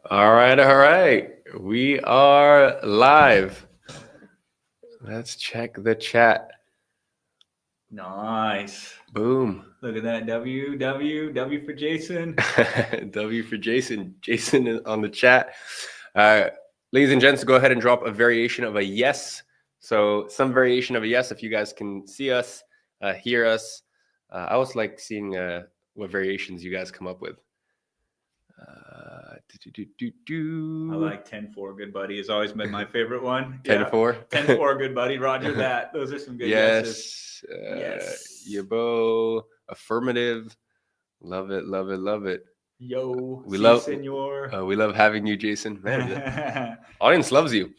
All right, all right. We are live. Let's check the chat. Nice. Boom. Look at that. W for Jason. W for Jason. Jason is on the chat. Ladies and gents, go ahead and drop a variation of a yes. So some variation of a yes if you guys can see us, hear us. I always like seeing what variations you guys come up with. I like 10-4, good buddy. Has always been my favorite one. 10-4. 10-4, good buddy. Roger that. Those are some good yeses. Yes. Yabo. Affirmative. Love it. Love it. Love it. Yo, we si, love senor. We love having you, Jason. Man, the audience loves you.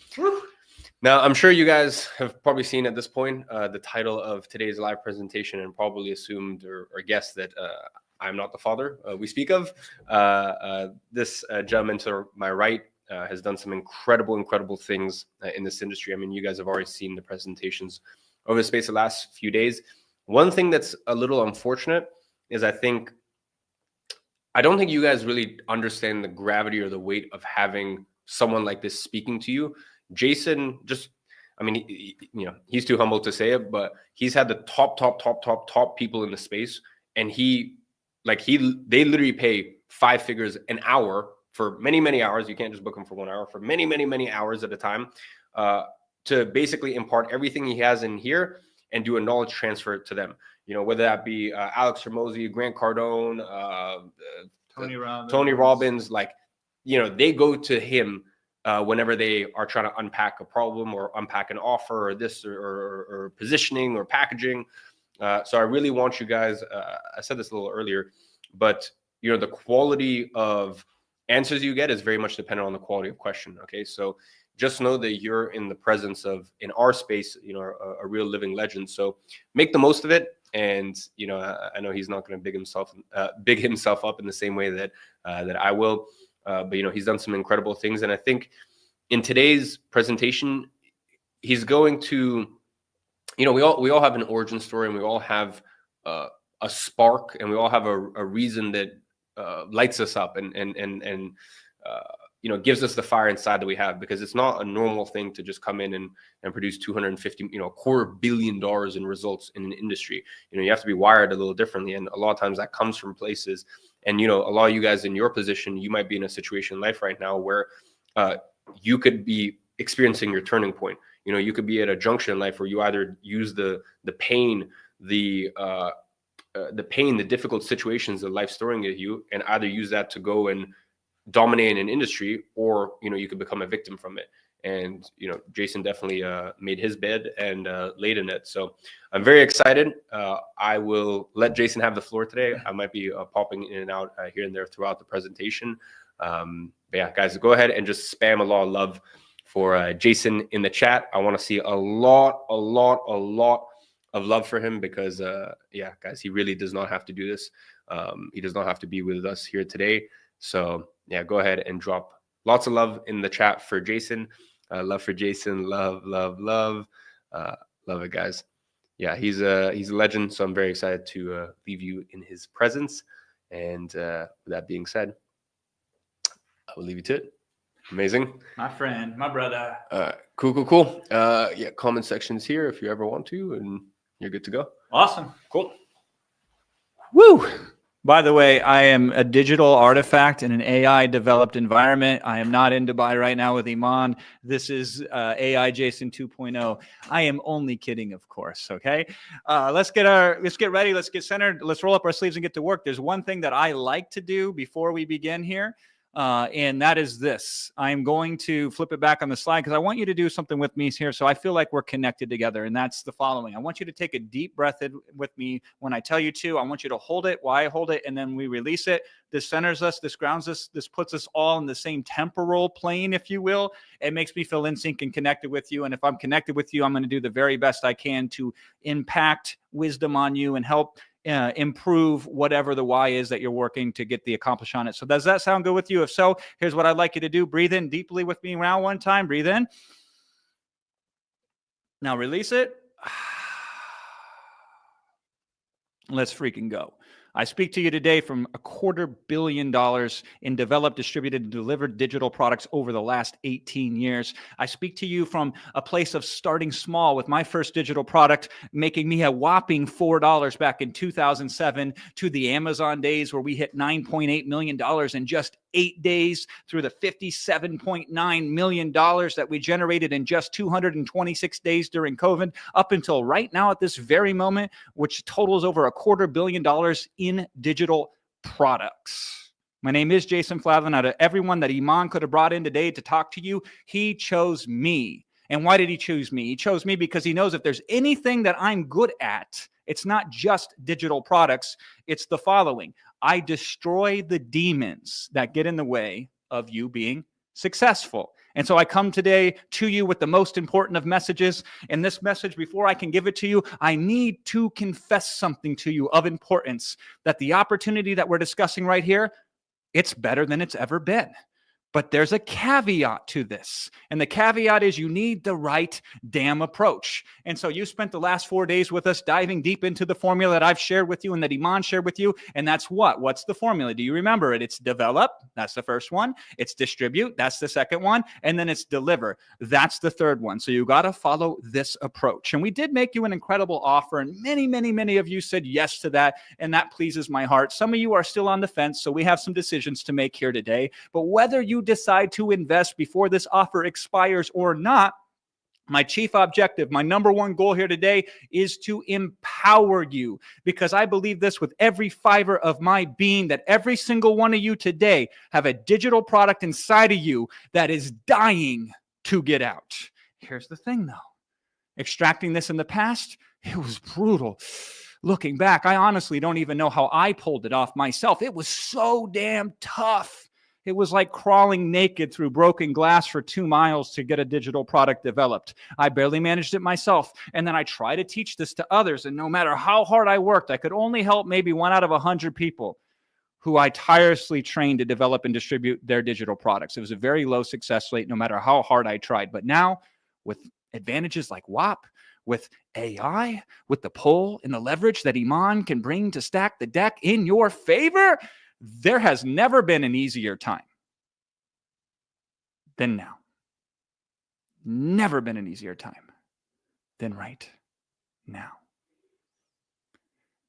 Now, I'm sure you guys have probably seen at this point the title of today's live presentation and probably assumed or guessed that I'm not the father we speak of. This gentleman to my right has done some incredible things in this industry. I mean, you guys have already seen the presentations over the space of the last few days. One thing that's a little unfortunate is I don't think you guys really understand the gravity or the weight of having someone like this speaking to you. Jason, he's too humble to say it, but he's had the top people in the space, and they literally pay 5 figures an hour for many hours. You can't just book him for 1 hour, for many hours at a time, to basically impart everything he has in here and do a knowledge transfer to them. You know, whether that be Alex Hormozy, Grant Cardone, Tony Robbins, like, you know, they go to him whenever they are trying to unpack a problem or unpack an offer or this or positioning or packaging. So I really want you guys, I said this a little earlier, but you know, the quality of answers you get is very much dependent on the quality of question. Okay. So just know that you're in the presence of, in our space, you know, a real living legend. So make the most of it. And, you know, I know he's not going to big himself up in the same way that I will. But, you know, he's done some incredible things. And I think in today's presentation, he's going to, you know, we all have an origin story, and we all have a spark, and we all have a reason that lights us up and you know, gives us the fire inside that we have, because it's not a normal thing to just come in and produce 250, you know, $250 million in results in an industry. You know, you have to be wired a little differently. And a lot of times that comes from places. And, you know, a lot of you guys in your position, you might be in a situation in life right now where you could be experiencing your turning point. You know, you could be at a junction in life where you either use the pain, the difficult situations that life's throwing at you, and either use that to go and dominate in an industry, or, you know, you could become a victim from it. And, you know, Jason definitely made his bed and laid in it. So I'm very excited. I will let Jason have the floor today. I might be popping in and out here and there throughout the presentation. But yeah, guys, go ahead and just spam a lot of love for Jason in the chat. I want to see a lot of love for him, because yeah, guys, he really does not have to do this. He does not have to be with us here today. So yeah, go ahead and drop lots of love in the chat for Jason. Love for Jason. Love it, guys. Yeah, he's a legend. So I'm very excited to leave you in his presence. And with that being said, I will leave you to it. Amazing. My friend, my brother. Cool. Yeah, comment sections here if you ever want to, and you're good to go. Awesome. Cool. Woo! By the way, I am a digital artifact in an AI-developed environment. I am not in Dubai right now with Iman. This is AI Jason 2.0. I am only kidding, of course, okay? Let's get ready. Let's get centered. Let's roll up our sleeves and get to work. There's one thing that I like to do before we begin here. And that is this. I'm going to flip it back on the slide because I want you to do something with me here so I feel like we're connected together. And that's the following. I want you to take a deep breath in with me when I tell you to. I want you to hold it while I hold it, and then we release it. This centers us. This grounds us. This puts us all in the same temporal plane, if you will. It makes me feel in sync and connected with you. And if I'm connected with you, I'm going to do the very best I can to impact wisdom on you and help improve whatever the why is that you're working to get the accomplish on it. So does that sound good with you? If so, here's what I'd like you to do. Breathe in deeply with me now one time. Breathe in. Now release it. Let's freaking go. I speak to you today from $250 million in developed, distributed, and delivered digital products over the last 18 years. I speak to you from a place of starting small with my first digital product, making me a whopping $4 back in 2007, to the Amazon days where we hit $9.8 million in just 8 days, through the $57.9 million that we generated in just 226 days during COVID, up until right now at this very moment, which totals over $250 million in digital products. My name is Jason Flavin. Out of everyone that Iman could have brought in today to talk to you, he chose me. And why did he choose me? He chose me because he knows if there's anything that I'm good at, it's not just digital products, it's the following. I destroy the demons that get in the way of you being successful. And so I come today to you with the most important of messages. And this message, before I can give it to you, I need to confess something to you of importance, that the opportunity that we're discussing right here, it's better than it's ever been. But there's a caveat to this. And the caveat is you need the right damn approach. And so you spent the last 4 days with us diving deep into the formula that I've shared with you and that Iman shared with you. And that's what? What's the formula? Do you remember it? It's develop. That's the first one. It's distribute. That's the second one. And then it's deliver. That's the third one. So you got to follow this approach. And we did make you an incredible offer. And many of you said yes to that. And that pleases my heart. Some of you are still on the fence. So we have some decisions to make here today. But whether you decide to invest before this offer expires or not, my chief objective, my number one goal here today is to empower you, because I believe this with every fiber of my being, that every single one of you today have a digital product inside of you that is dying to get out. Here's the thing though, extracting this in the past, it was brutal. Looking back, I honestly don't even know how I pulled it off myself. It was so damn tough. It was like crawling naked through broken glass for 2 miles to get a digital product developed. I barely managed it myself. And then I tried to teach this to others. And no matter how hard I worked, I could only help maybe 1 out of 100 people who I tirelessly trained to develop and distribute their digital products. It was a very low success rate, no matter how hard I tried. But now, with advantages like Whop, with AI, with the pull and the leverage that Iman can bring to stack the deck in your favor, there has never been an easier time than now. Never been an easier time than right now.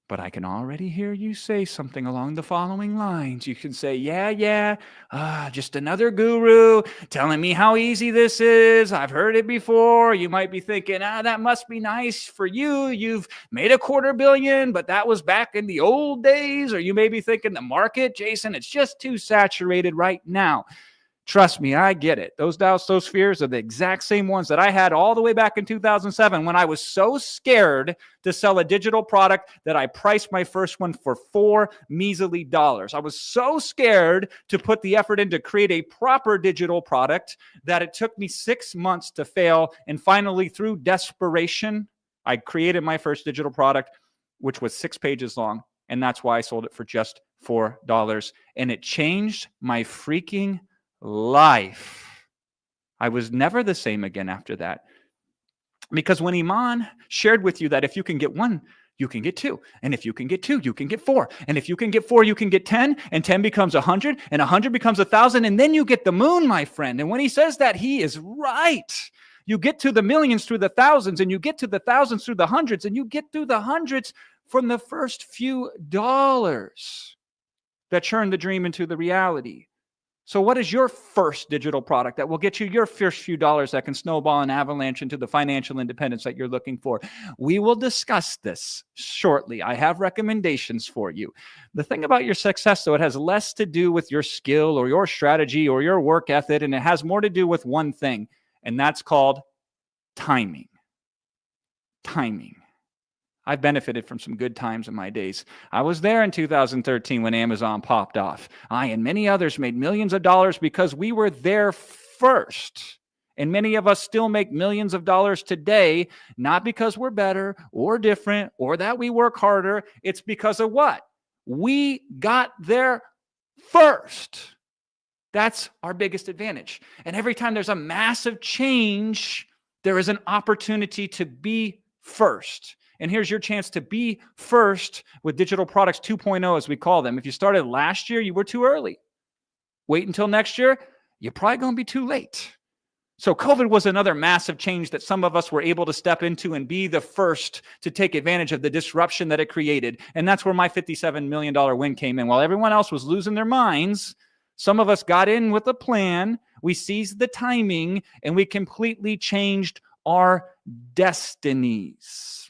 But I can already hear you say something along the following lines. You can say, yeah, just another guru telling me how easy this is. I've heard it before. You might be thinking, that must be nice for you. You've made $250 million, but that was back in the old days. Or you may be thinking the market, Jason, it's just too saturated right now. Trust me, I get it. Those doubts, those fears are the exact same ones that I had all the way back in 2007 when I was so scared to sell a digital product that I priced my first one for $4 measly. I was so scared to put the effort in to create a proper digital product that it took me 6 months to fail. And finally, through desperation, I created my first digital product, which was 6 pages long. And that's why I sold it for just $4. And it changed my freaking life. I was never the same again after that. Because when Iman shared with you that if you can get 1, you can get 2. And if you can get 2, you can get 4. And if you can get 4, you can get 10. And 10 becomes 100. And 100 becomes 1,000. And then you get the moon, my friend. And when he says that, he is right. You get to the millions through the thousands. And you get to the thousands through the hundreds. And you get through the hundreds from the first few dollars that turn the dream into the reality. So what is your first digital product that will get you your first few dollars that can snowball and avalanche into the financial independence that you're looking for? We will discuss this shortly. I have recommendations for you. The thing about your success, though, it has less to do with your skill or your strategy or your work ethic, and it has more to do with one thing, and that's called timing. Timing. I've benefited from some good times in my days. I was there in 2013 when Amazon popped off. I and many others made millions of dollars because we were there first. And many of us still make millions of dollars today, not because we're better or different or that we work harder. It's because of what? We got there first. That's our biggest advantage. And every time there's a massive change, there is an opportunity to be first. And here's your chance to be first with digital products 2.0, as we call them. If you started last year, you were too early. Wait until next year, you're probably going to be too late. So COVID was another massive change that some of us were able to step into and be the first to take advantage of the disruption that it created. And that's where my $57 million win came in. While everyone else was losing their minds, some of us got in with a plan, we seized the timing, and we completely changed our destinies.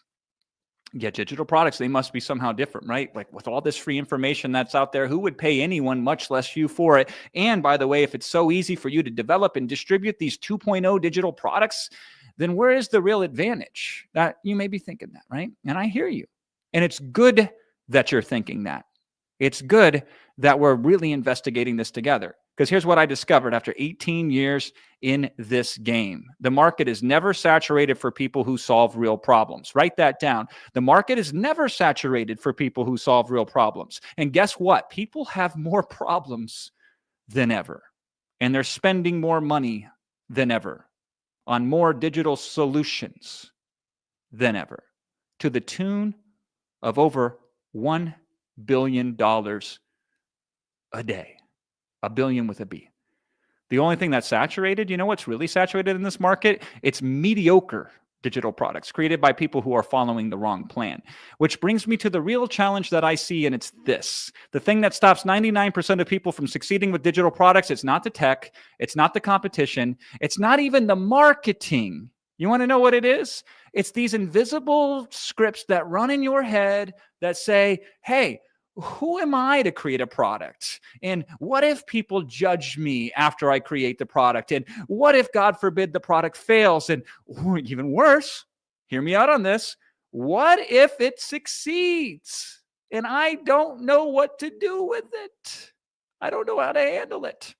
Yeah, digital products, they must be somehow different, right? Like with all this free information that's out there, who would pay anyone, much less you, for it? And by the way, if it's so easy for you to develop and distribute these 2.0 digital products, then where is the real advantage? That you may be thinking that, right? And I hear you. And it's good that you're thinking that. It's good that we're really investigating this together. Because here's what I discovered after 18 years in this game. The market is never saturated for people who solve real problems. Write that down. The market is never saturated for people who solve real problems. And guess what? People have more problems than ever. And they're spending more money than ever on more digital solutions than ever, to the tune of over $1 billion a day. A billion with a B. The only thing that's saturated, you know what's really saturated in this market? It's mediocre digital products created by people who are following the wrong plan. Which brings me to the real challenge that I see, and it's this. The thing that stops 99% of people from succeeding with digital products, it's not the tech, it's not the competition, it's not even the marketing. You want to know what it is? It's these invisible scripts that run in your head that say, hey, who am I to create a product? And what if people judge me after I create the product? And what if, God forbid, the product fails? And even worse, hear me out on this, what if it succeeds? And I don't know what to do with it. I don't know how to handle it.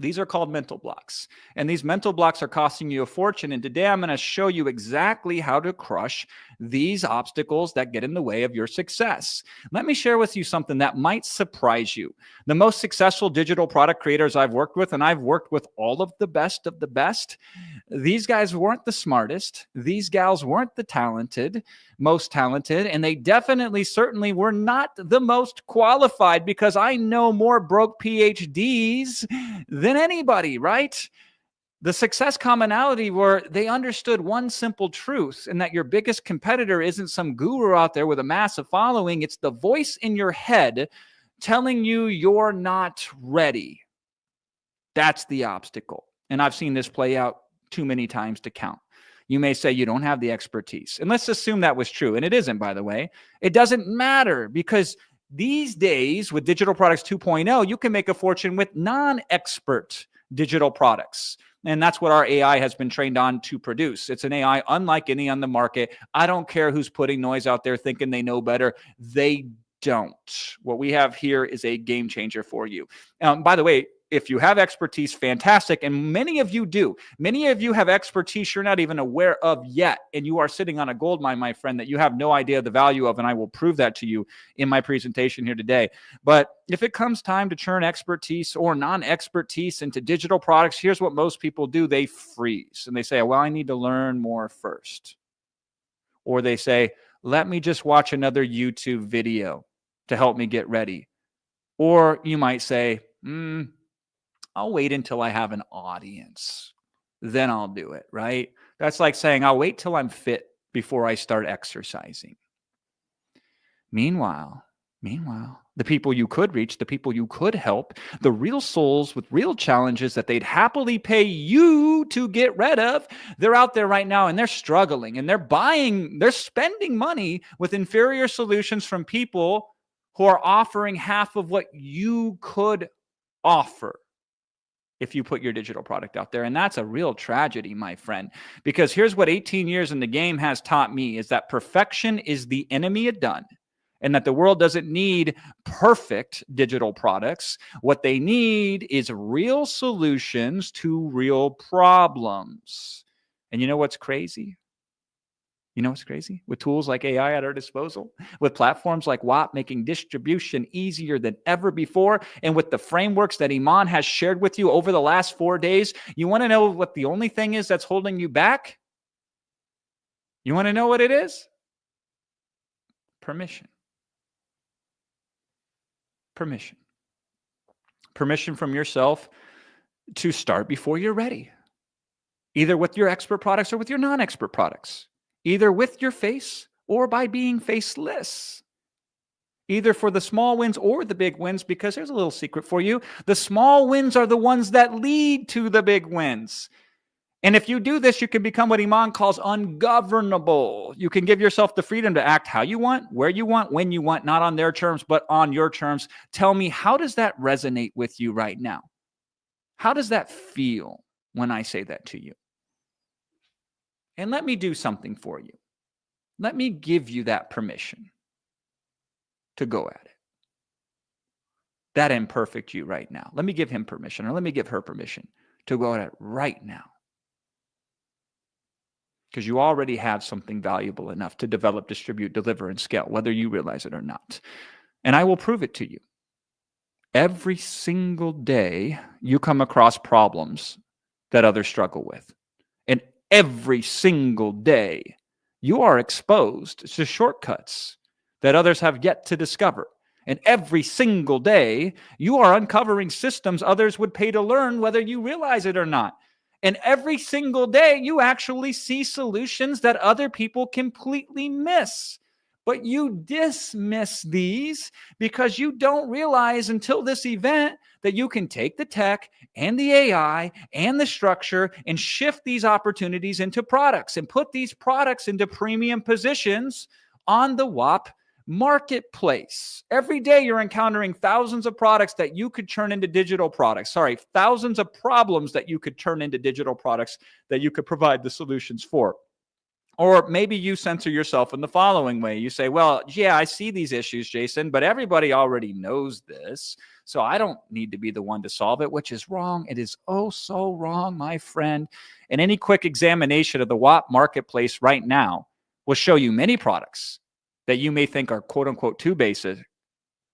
These are called mental blocks. And these mental blocks are costing you a fortune. And today I'm going to show you exactly how to crush these obstacles that get in the way of your success. Let me share with you something that might surprise you. The most successful digital product creators I've worked with, and I've worked with all of the best, these guys weren't the smartest. These gals weren't the most talented, and they definitely, certainly were not the most qualified, because I know more broke PhDs than anybody, right? The success commonality were they understood one simple truth, and that your biggest competitor isn't some guru out there with a massive following. It's the voice in your head telling you you're not ready. That's the obstacle. And I've seen this play out too many times to count. You may say you don't have the expertise. And let's assume that was true. And it isn't, by the way. It doesn't matter, because these days with Digital Products 2.0, you can make a fortune with non-expert digital products. And that's what our AI has been trained on to produce. It's an AI unlike any on the market. I don't care who's putting noise out there thinking they know better. They don't. What we have here is a game changer for you. By the way, if you have expertise, fantastic. And many of you do. Many of you have expertise you're not even aware of yet. And you are sitting on a gold mine, my friend, that you have no idea the value of. And I will prove that to you in my presentation here today. But if it comes time to turn expertise or non-expertise into digital products, here's what most people do. They freeze and they say, well, I need to learn more first. Or they say, let me just watch another YouTube video to help me get ready. Or you might say, I'll wait until I have an audience. Then I'll do it, right? That's like saying, I'll wait till I'm fit before I start exercising. Meanwhile, the people you could reach, the people you could help, the real souls with real challenges that they'd happily pay you to get rid of, they're out there right now and they're struggling and they're spending money with inferior solutions from people who are offering half of what you could offer if you put your digital product out there. And that's a real tragedy, my friend, because here's what 18 years in the game has taught me is that perfection is the enemy of done, and that the world doesn't need perfect digital products. What they need is real solutions to real problems. And you know what's crazy? With tools like AI at our disposal, with platforms like Whop making distribution easier than ever before, and with the frameworks that Iman has shared with you over the last 4 days, you want to know what the only thing is that's holding you back? You want to know what it is? Permission. Permission. Permission from yourself to start before you're ready, either with your expert products or with your non-expert products, either with your face or by being faceless, either for the small wins or the big wins, because there's a little secret for you. The small wins are the ones that lead to the big wins. And if you do this, you can become what Iman calls ungovernable. You can give yourself the freedom to act how you want, where you want, when you want, not on their terms, but on your terms. Tell me, how does that resonate with you right now? How does that feel when I say that to you? And let me do something for you. Let me give you that permission to go at it. That imperfect you right now. Let me give him permission, or let me give her permission to go at it right now. Because you already have something valuable enough to develop, distribute, deliver, and scale, whether you realize it or not. And I will prove it to you. Every single day, you come across problems that others struggle with. And every single day, you are exposed to shortcuts that others have yet to discover. And every single day, you are uncovering systems others would pay to learn, whether you realize it or not. And every single day, you actually see solutions that other people completely miss. But you dismiss these because you don't realize until this event that you can take the tech and the AI and the structure and shift these opportunities into products and put these products into premium positions on the Whop marketplace. Every day you're encountering thousands of products that you could turn into digital products. Sorry, thousands of problems that you could turn into digital products that you could provide the solutions for. Or maybe you censor yourself in the following way. You say, well, yeah, I see these issues, Jason, but everybody already knows this, so I don't need to be the one to solve it, which is wrong. It is oh so wrong, my friend. And any quick examination of the Whop marketplace right now will show you many products that you may think are quote unquote too basic,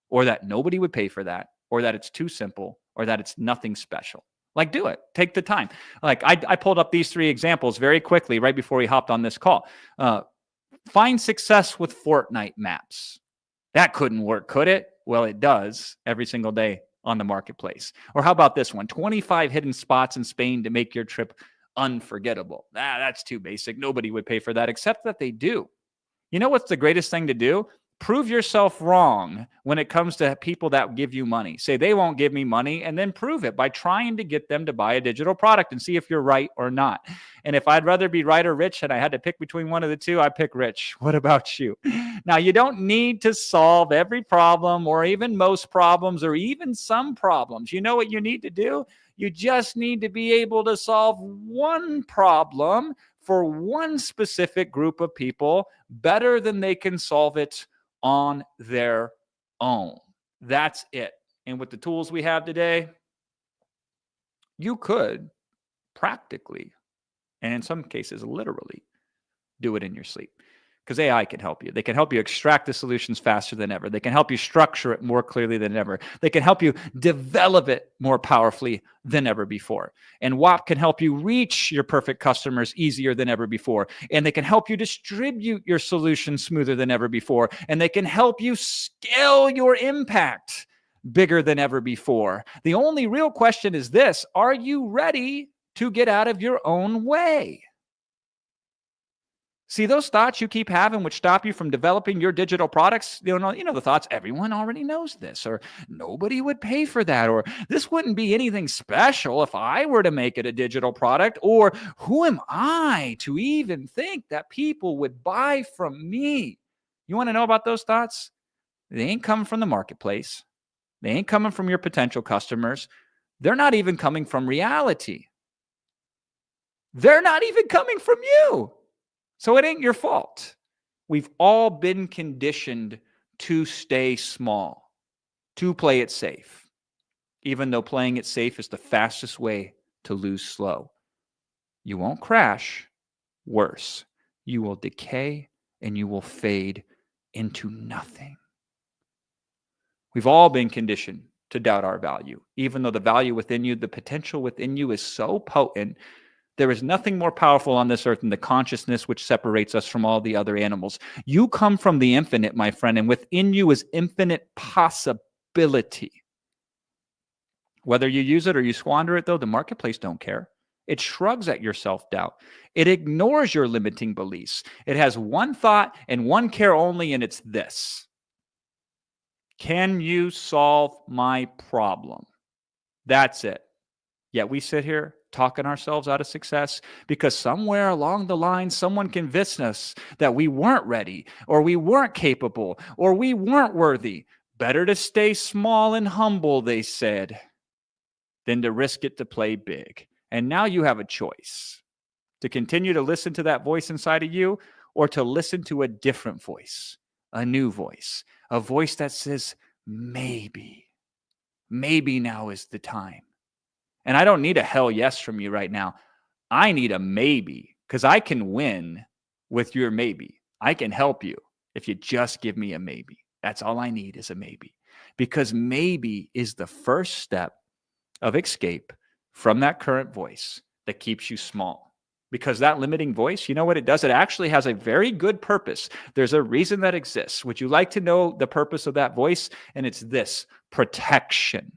or that nobody would pay for that, or that it's too simple, or that it's nothing special. Like, do it. Take the time. Like, I pulled up these 3 examples very quickly right before we hopped on this call. Find success with Fortnite maps. That couldn't work, could it? Well, it does every single day on the marketplace. Or how about this one? 25 hidden spots in Spain to make your trip unforgettable. That's too basic. Nobody would pay for that, except that they do. You know what's the greatest thing to do? Prove yourself wrong when it comes to people that give you money. Say they won't give me money, and then prove it by trying to get them to buy a digital product and see if you're right or not. And if I'd rather be right or rich and I had to pick between one of the two, I pick rich. What about you? Now, you don't need to solve every problem or even most problems or even some problems. You know what you need to do? You just need to be able to solve one problem for one specific group of people better than they can solve it on their own. That's it. And with the tools we have today, you could practically, and in some cases literally, do it in your sleep. Because AI can help you. They can help you extract the solutions faster than ever. They can help you structure it more clearly than ever. They can help you develop it more powerfully than ever before. And Whop can help you reach your perfect customers easier than ever before. And they can help you distribute your solutions smoother than ever before. And they can help you scale your impact bigger than ever before. The only real question is this: are you ready to get out of your own way? See, those thoughts you keep having which stop you from developing your digital products, you know the thoughts, everyone already knows this, or nobody would pay for that, or this wouldn't be anything special if I were to make it a digital product, or who am I to even think that people would buy from me? You want to know about those thoughts? They ain't coming from the marketplace. They ain't coming from your potential customers. They're not even coming from reality. They're not even coming from you. So it ain't your fault. We've all been conditioned to stay small, to play it safe, even though playing it safe is the fastest way to lose slow. You won't crash. Worse, you will decay and you will fade into nothing. We've all been conditioned to doubt our value, even though the value within you, the potential within you is so potent There is nothing more powerful on this earth than the consciousness which separates us from all the other animals. You come from the infinite, my friend, and within you is infinite possibility. Whether you use it or you squander it, though, the marketplace don't care. It shrugs at your self-doubt. It ignores your limiting beliefs. It has one thought and one care only, and it's this: can you solve my problem? That's it. Yet we sit here talking ourselves out of success because somewhere along the line, someone convinced us that we weren't ready, or we weren't capable, or we weren't worthy. Better to stay small and humble, they said, than to risk it to play big. And now you have a choice: to continue to listen to that voice inside of you, or to listen to a different voice, a new voice, a voice that says, maybe now is the time. And I don't need a hell yes from you right now. I need a maybe, because I can win with your maybe. I can help you if you just give me a maybe. That's all I need, is a maybe. Because maybe is the first step of escape from that current voice that keeps you small. Because that limiting voice, you know what it does? It actually has a very good purpose. There's a reason that exists. Would you like to know the purpose of that voice? And it's this: protection.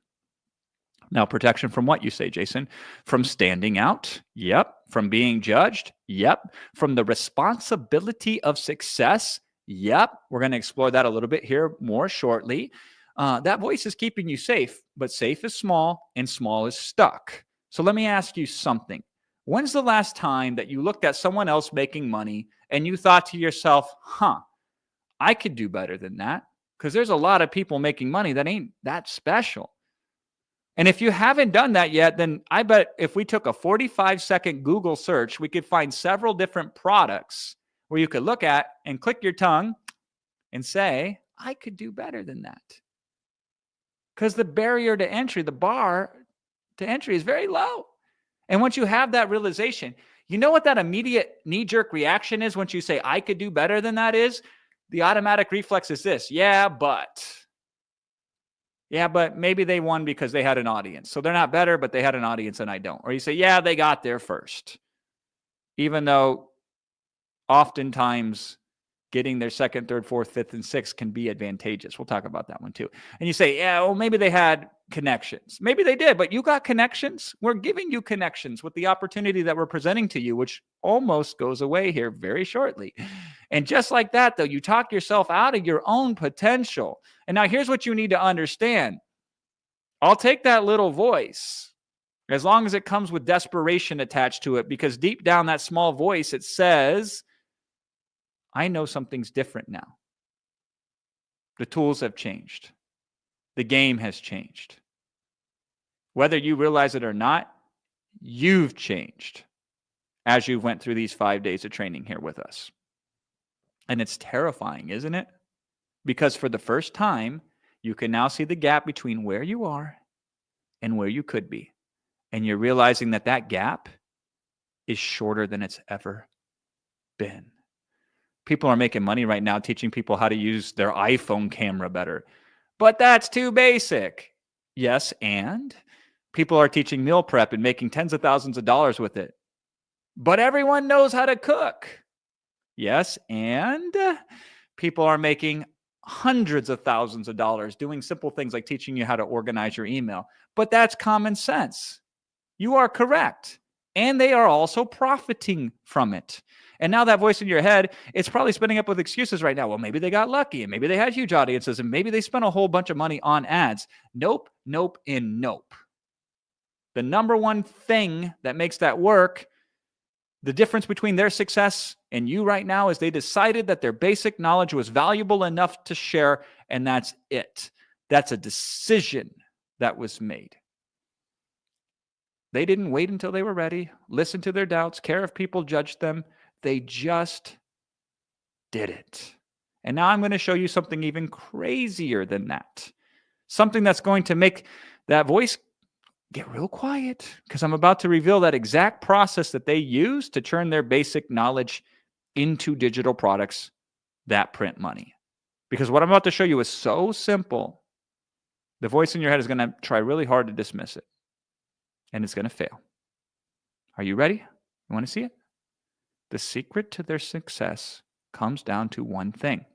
Now, protection from what, you say, Jason? From standing out? Yep. From being judged? Yep. From the responsibility of success? Yep. We're going to explore that a little bit here more shortly. That voice is keeping you safe, but safe is small and small is stuck. So let me ask you something. When's the last time that you looked at someone else making money and you thought to yourself, I could do better than that? Because there's a lot of people making money that ain't that special. And if you haven't done that yet, then I bet if we took a 45-second Google search, we could find several different products where you could look at and click your tongue and say, I could do better than that. Because the barrier to entry, the bar to entry, is very low. And once you have that realization, you know what that immediate knee-jerk reaction is once you say, I could do better than that is? The automatic reflex is this: yeah, but maybe they won because they had an audience. So they're not better, but they had an audience and I don't. Or you say, yeah, they got there first. Even though oftentimes getting their second, third, fourth, fifth, and sixth can be advantageous. We'll talk about that one too. And you say, yeah, well, maybe they had connections. Maybe they did, but you got connections. We're giving you connections with the opportunity that we're presenting to you, which almost goes away here very shortly. And just like that, though, you talk yourself out of your own potential. And now here's what you need to understand. I'll take that little voice as long as it comes with desperation attached to it, because deep down that small voice, it says, I know something's different now. The tools have changed. The game has changed. Whether you realize it or not, you've changed as you went through these 5 days of training here with us. And it's terrifying, isn't it? Because for the first time, you can now see the gap between where you are and where you could be. And you're realizing that that gap is shorter than it's ever been. People are making money right now teaching people how to use their iPhone camera better. But that's too basic. Yes, and people are teaching meal prep and making tens of thousands of dollars with it. But everyone knows how to cook. Yes, and people are making hundreds of thousands of dollars doing simple things like teaching you how to organize your email. But that's common sense. You are correct. And they are also profiting from it. And now that voice in your head, it's probably spinning up with excuses right now. Well, maybe they got lucky and maybe they had huge audiences and maybe they spent a whole bunch of money on ads. Nope, nope, and nope. The number one thing that makes that work, the difference between their success and you right now, is they decided that their basic knowledge was valuable enough to share, and that's it. That's a decision that was made. They didn't wait until they were ready, listen to their doubts, care if people judged them. They just did it. And now I'm going to show you something even crazier than that. Something that's going to make that voice get real quiet, because I'm about to reveal that exact process that they use to turn their basic knowledge into digital products that print money. Because what I'm about to show you is so simple, the voice in your head is going to try really hard to dismiss it. And it's going to fail. Are you ready? You want to see it? The secret to their success comes down to one thing: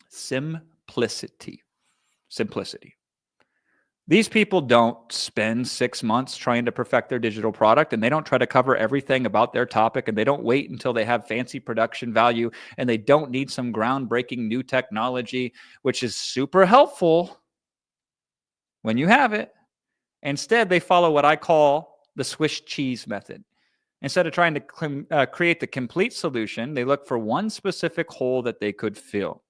simplicity. Simplicity. These people don't spend 6 months trying to perfect their digital product, and they don't try to cover everything about their topic, and they don't wait until they have fancy production value, and they don't need some groundbreaking new technology, which is super helpful when you have it. Instead, they follow what I call the Swiss cheese method. Instead of trying to create the complete solution, they look for one specific hole that they could fill,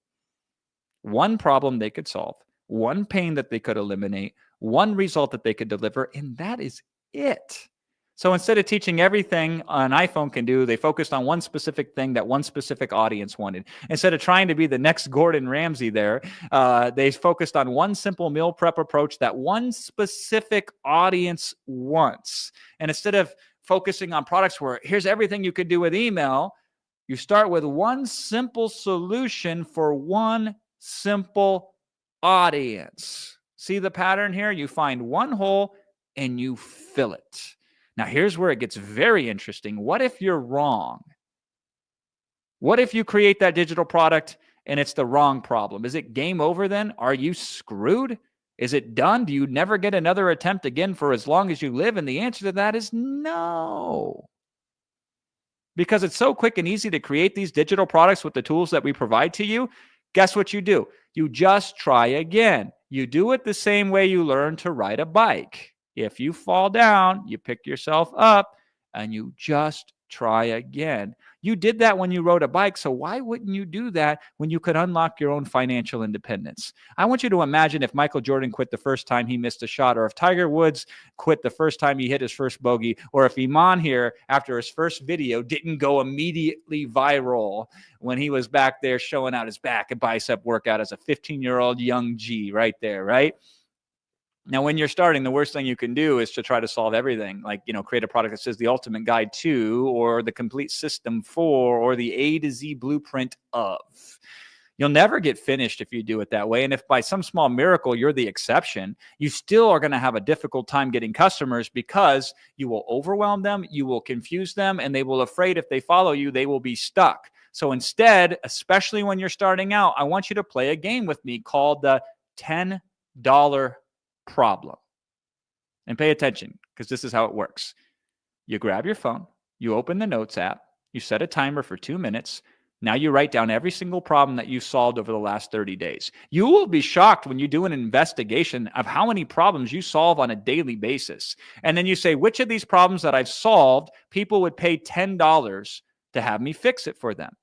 one problem they could solve, one pain that they could eliminate, one result that they could deliver, and that is it. So instead of teaching everything an iPhone can do, they focused on one specific thing that one specific audience wanted. Instead of trying to be the next Gordon Ramsay there, they focused on one simple meal prep approach that one specific audience wants. And instead of focusing on products where here's everything you could do with email, you start with one simple solution for one simple audience. See the pattern here? You find one hole and you fill it. Now, here's where it gets very interesting. What if you're wrong? What if you create that digital product and it's the wrong problem? Is it game over then? Are you screwed? Is it done? Do you never get another attempt again for as long as you live? And the answer to that is no. Because it's so quick and easy to create these digital products with the tools that we provide to you. Guess what you do? You just try again. You do it the same way you learn to ride a bike. If you fall down, you pick yourself up and you just try again. You did that when you rode a bike, so why wouldn't you do that when you could unlock your own financial independence? I want you to imagine if Michael Jordan quit the first time he missed a shot, or if Tiger Woods quit the first time he hit his first bogey, or if Iman here, after his first video, didn't go immediately viral when he was back there showing out his back and bicep workout as a 15-year-old young G right there, right? Now, when you're starting, the worst thing you can do is to try to solve everything, like, create a product that says the ultimate guide to, or the complete system for, or the A to Z blueprint of. You'll never get finished if you do it that way. And if by some small miracle you're the exception, you still are going to have a difficult time getting customers because you will overwhelm them, you will confuse them, and they will afraid if they follow you, they will be stuck. So instead, especially when you're starting out, I want you to play a game with me called the $10 problem. And pay attention, because this is how it works. You grab your phone, you open the Notes app, you set a timer for 2 minutes. Now you write down every single problem that you've solved over the last 30 days. You will be shocked when you do an investigation of how many problems you solve on a daily basis. And then you say, which of these problems that I've solved, people would pay $10 to have me fix it for them.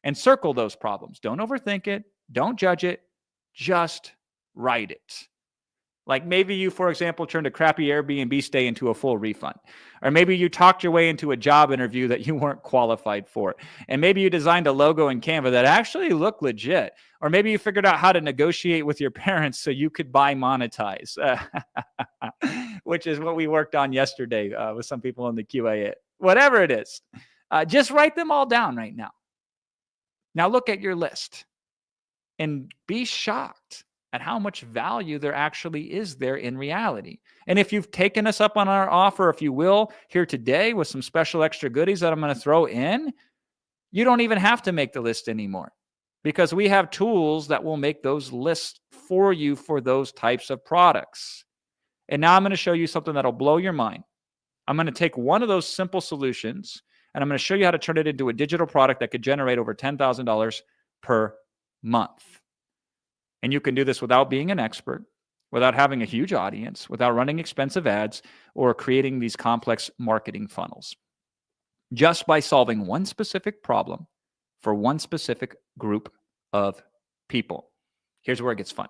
And circle those problems. Don't overthink it. Don't judge it. Just write it. Like maybe you, for example, turned a crappy Airbnb stay into a full refund. Or maybe you talked your way into a job interview that you weren't qualified for. And maybe you designed a logo in Canva that actually looked legit. Or maybe you figured out how to negotiate with your parents so you could buy monetize, which is what we worked on yesterday with some people in the QA. Whatever it is, just write them all down right now. Now look at your list and be shocked at how much value there actually is there in reality. And if you've taken us up on our offer, if you will, here today with some special extra goodies that I'm going to throw in, you don't even have to make the list anymore, because we have tools that will make those lists for you for those types of products. And now I'm going to show you something that'll blow your mind. I'm going to take one of those simple solutions and I'm going to show you how to turn it into a digital product that could generate over $10,000 per month. And you can do this without being an expert, without having a huge audience, without running expensive ads, or creating these complex marketing funnels. Just by solving one specific problem for one specific group of people. Here's where it gets fun.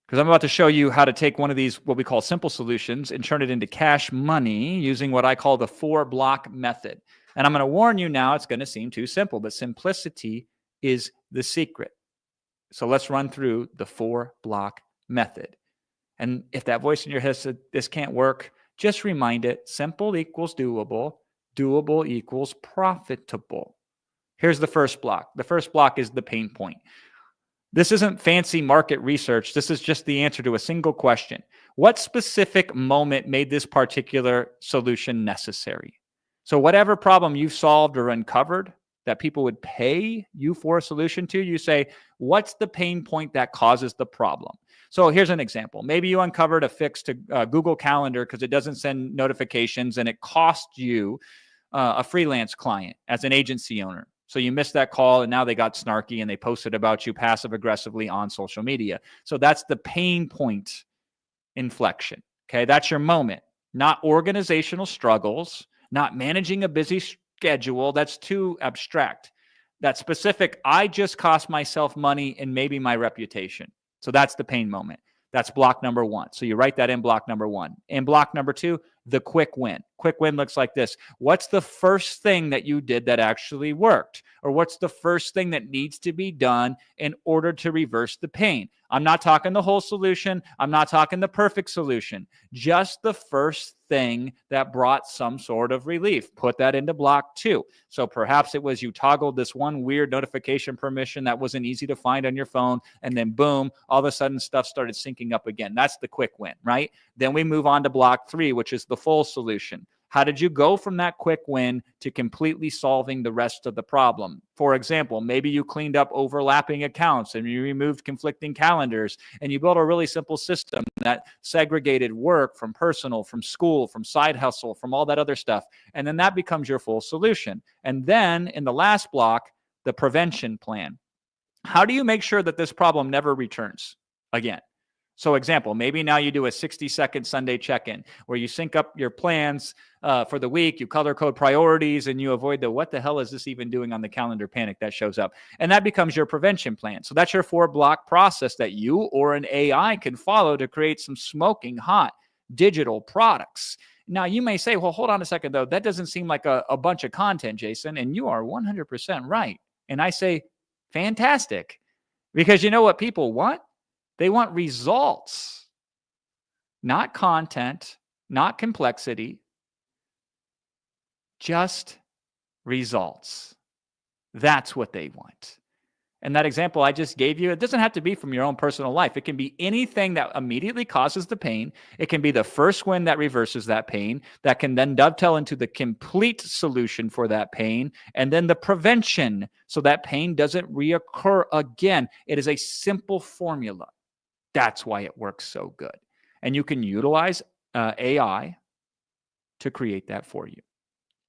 Because I'm about to show you how to take one of these, what we call simple solutions, and turn it into cash money using what I call the 4-block method. And I'm going to warn you now, it's going to seem too simple, but simplicity is the secret. So let's run through the 4-block method. And if that voice in your head said, this can't work, just remind it, simple equals doable, doable equals profitable. Here's the first block. The first block is the pain point. This isn't fancy market research. This is just the answer to a single question. What specific moment made this particular solution necessary? So whatever problem you've solved or uncovered that people would pay you for a solution to, you say, what's the pain point that causes the problem? So here's an example. Maybe you uncovered a fix to Google Calendar because it doesn't send notifications and it cost you a freelance client as an agency owner. So you missed that call and now they got snarky and they posted about you passive aggressively on social media. So that's the pain point inflection. Okay, that's your moment. Not organizational struggles, not managing a busy schedule. That's too abstract. That specific, I just cost myself money and maybe my reputation. So that's the pain moment. That's block number one. So you write that in block number one. In block number two, the quick win. Quick win looks like this. What's the first thing that you did that actually worked? Or what's the first thing that needs to be done in order to reverse the pain? I'm not talking the whole solution. I'm not talking the perfect solution. Just the first thing that brought some sort of relief. Put that into block two. So perhaps it was you toggled this one weird notification permission that wasn't easy to find on your phone, and then boom, all of a sudden stuff started syncing up again. That's the quick win, right? Then we move on to block three, which is the full solution. How did you go from that quick win to completely solving the rest of the problem? For example, maybe you cleaned up overlapping accounts and you removed conflicting calendars and you built a really simple system that segregated work from personal, from school, from side hustle, from all that other stuff. And then that becomes your full solution. And then in the last block, the prevention plan. How do you make sure that this problem never returns again? So example, maybe now you do a 60-second Sunday check-in where you sync up your plans for the week, you color code priorities, and you avoid the what the hell is this even doing on the calendar panic that shows up. And that becomes your prevention plan. So that's your 4-block process that you or an AI can follow to create some smoking hot digital products. Now, you may say, well, hold on a second, though. That doesn't seem like a bunch of content, Jason. And you are 100% right. And I say, fantastic. Because you know what people want? They want results, not content, not complexity, just results. That's what they want. And that example I just gave you, it doesn't have to be from your own personal life. It can be anything that immediately causes the pain. It can be the first win that reverses that pain, that can then dovetail into the complete solution for that pain, and then the prevention so that pain doesn't reoccur again. It is a simple formula. That's why it works so good. And you can utilize AI to create that for you.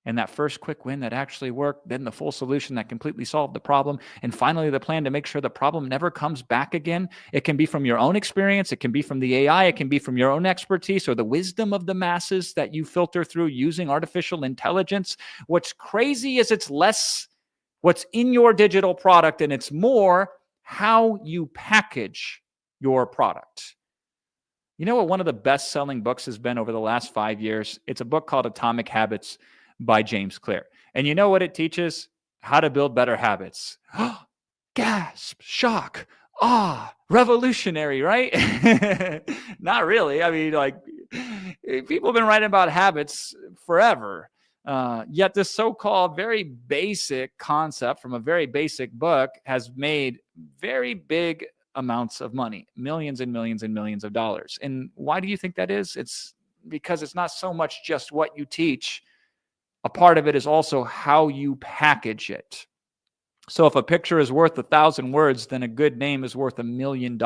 And that first quick win that actually worked, then the full solution that completely solved the problem, and finally the plan to make sure the problem never comes back again. It can be from your own experience. It can be from the AI. It can be from your own expertise or the wisdom of the masses that you filter through using artificial intelligence. What's crazy is it's less what's in your digital product and it's more how you package your product. You know what one of the best-selling books has been over the last 5 years? It's a book called Atomic Habits by James Clear. And you know what it teaches? How to build better habits. Gasp, shock, revolutionary, right? Not really. I mean, like, people have been writing about habits forever. Yet this so-called very basic concept from a very basic book has made very big amounts of money, millions and millions and millions of dollars. And why do you think that is? It's because it's not so much just what you teach. A part of it is also how you package it. So if a picture is worth 1,000 words, then a good name is worth $1 million.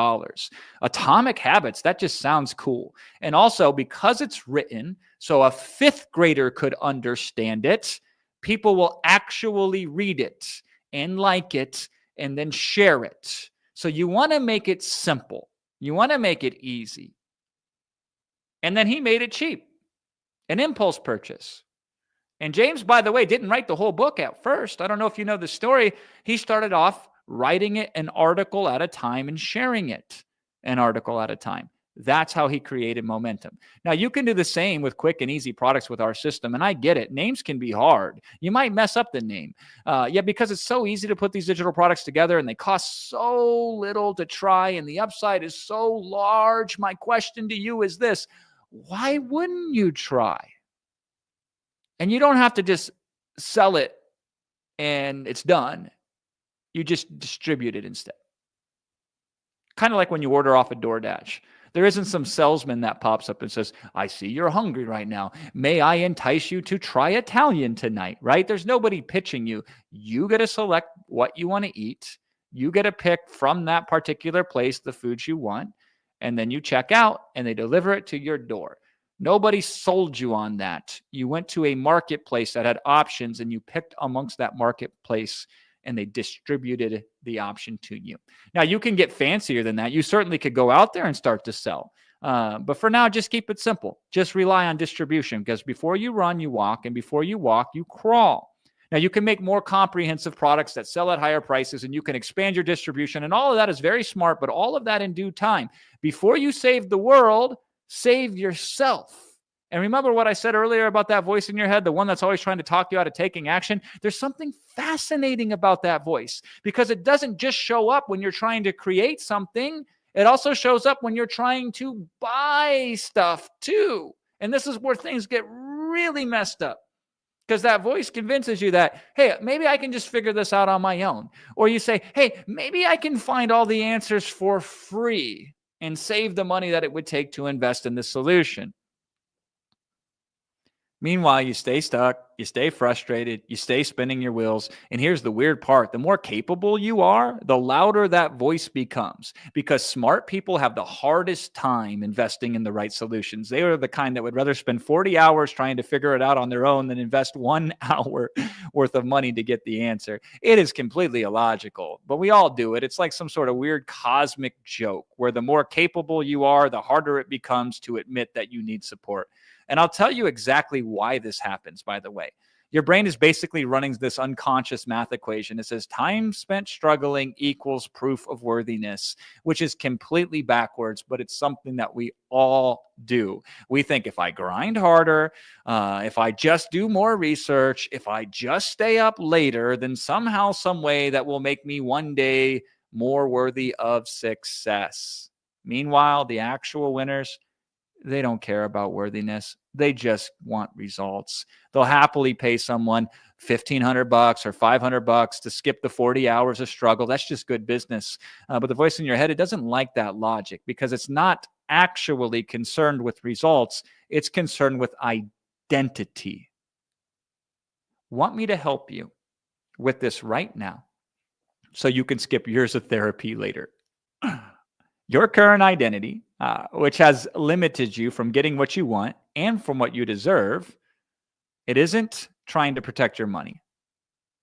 Atomic Habits, that just sounds cool. And also because it's written so a 5th grader could understand it, people will actually read it and like it and then share it. So you want to make it simple. You want to make it easy. And then he made it cheap. An impulse purchase. And James, by the way, didn't write the whole book at first. I don't know if you know the story. He started off writing it an article at a time and sharing it an article at a time. That's how he created momentum. Now, you can do the same with quick and easy products with our system, and I get it. Names can be hard. You might mess up the name. Yet because it's so easy to put these digital products together and they cost so little to try and the upside is so large, my question to you is this: why wouldn't you try? And you don't have to just sell it and it's done. You just distribute it instead. Kind of like when you order off a DoorDash. There isn't some salesman that pops up and says, I see you're hungry right now. May I entice you to try Italian tonight, right? There's nobody pitching you. You get to select what you want to eat. You get to pick from that particular place the foods you want, and then you check out and they deliver it to your door. Nobody sold you on that. You went to a marketplace that had options and you picked amongst that marketplace and they distributed the option to you. Now, you can get fancier than that. You certainly could go out there and start to sell. But for now, just keep it simple. Just rely on distribution, because before you run, you walk, and before you walk, you crawl. Now, you can make more comprehensive products that sell at higher prices, and you can expand your distribution, and all of that is very smart, but all of that in due time. Before you save the world, save yourself. And remember what I said earlier about that voice in your head, the one that's always trying to talk you out of taking action? There's something fascinating about that voice, because it doesn't just show up when you're trying to create something. It also shows up when you're trying to buy stuff too. And this is where things get really messed up, because that voice convinces you that, hey, maybe I can just figure this out on my own. Or you say, hey, maybe I can find all the answers for free and save the money that it would take to invest in this solution. Meanwhile, you stay stuck, you stay frustrated, you stay spinning your wheels. And here's the weird part. The more capable you are, the louder that voice becomes, because smart people have the hardest time investing in the right solutions. They are the kind that would rather spend 40 hours trying to figure it out on their own than invest 1 hour worth of money to get the answer. It is completely illogical, but we all do it. It's like some sort of weird cosmic joke where the more capable you are, the harder it becomes to admit that you need support. And I'll tell you exactly why this happens, by the way. Your brain is basically running this unconscious math equation. It says time spent struggling equals proof of worthiness, which is completely backwards, but it's something that we all do. We think if I grind harder, if I just do more research, if I just stay up later, then somehow, some way that will make me one day more worthy of success. Meanwhile, the actual winners, they don't care about worthiness. They just want results. They'll happily pay someone $1,500 or $500 to skip the 40 hours of struggle. That's just good business. But the voice in your head, it doesn't like that logic, because it's not actually concerned with results. It's concerned with identity. Want me to help you with this right now so you can skip years of therapy later? Your current identity, which has limited you from getting what you want and from what you deserve, it isn't trying to protect your money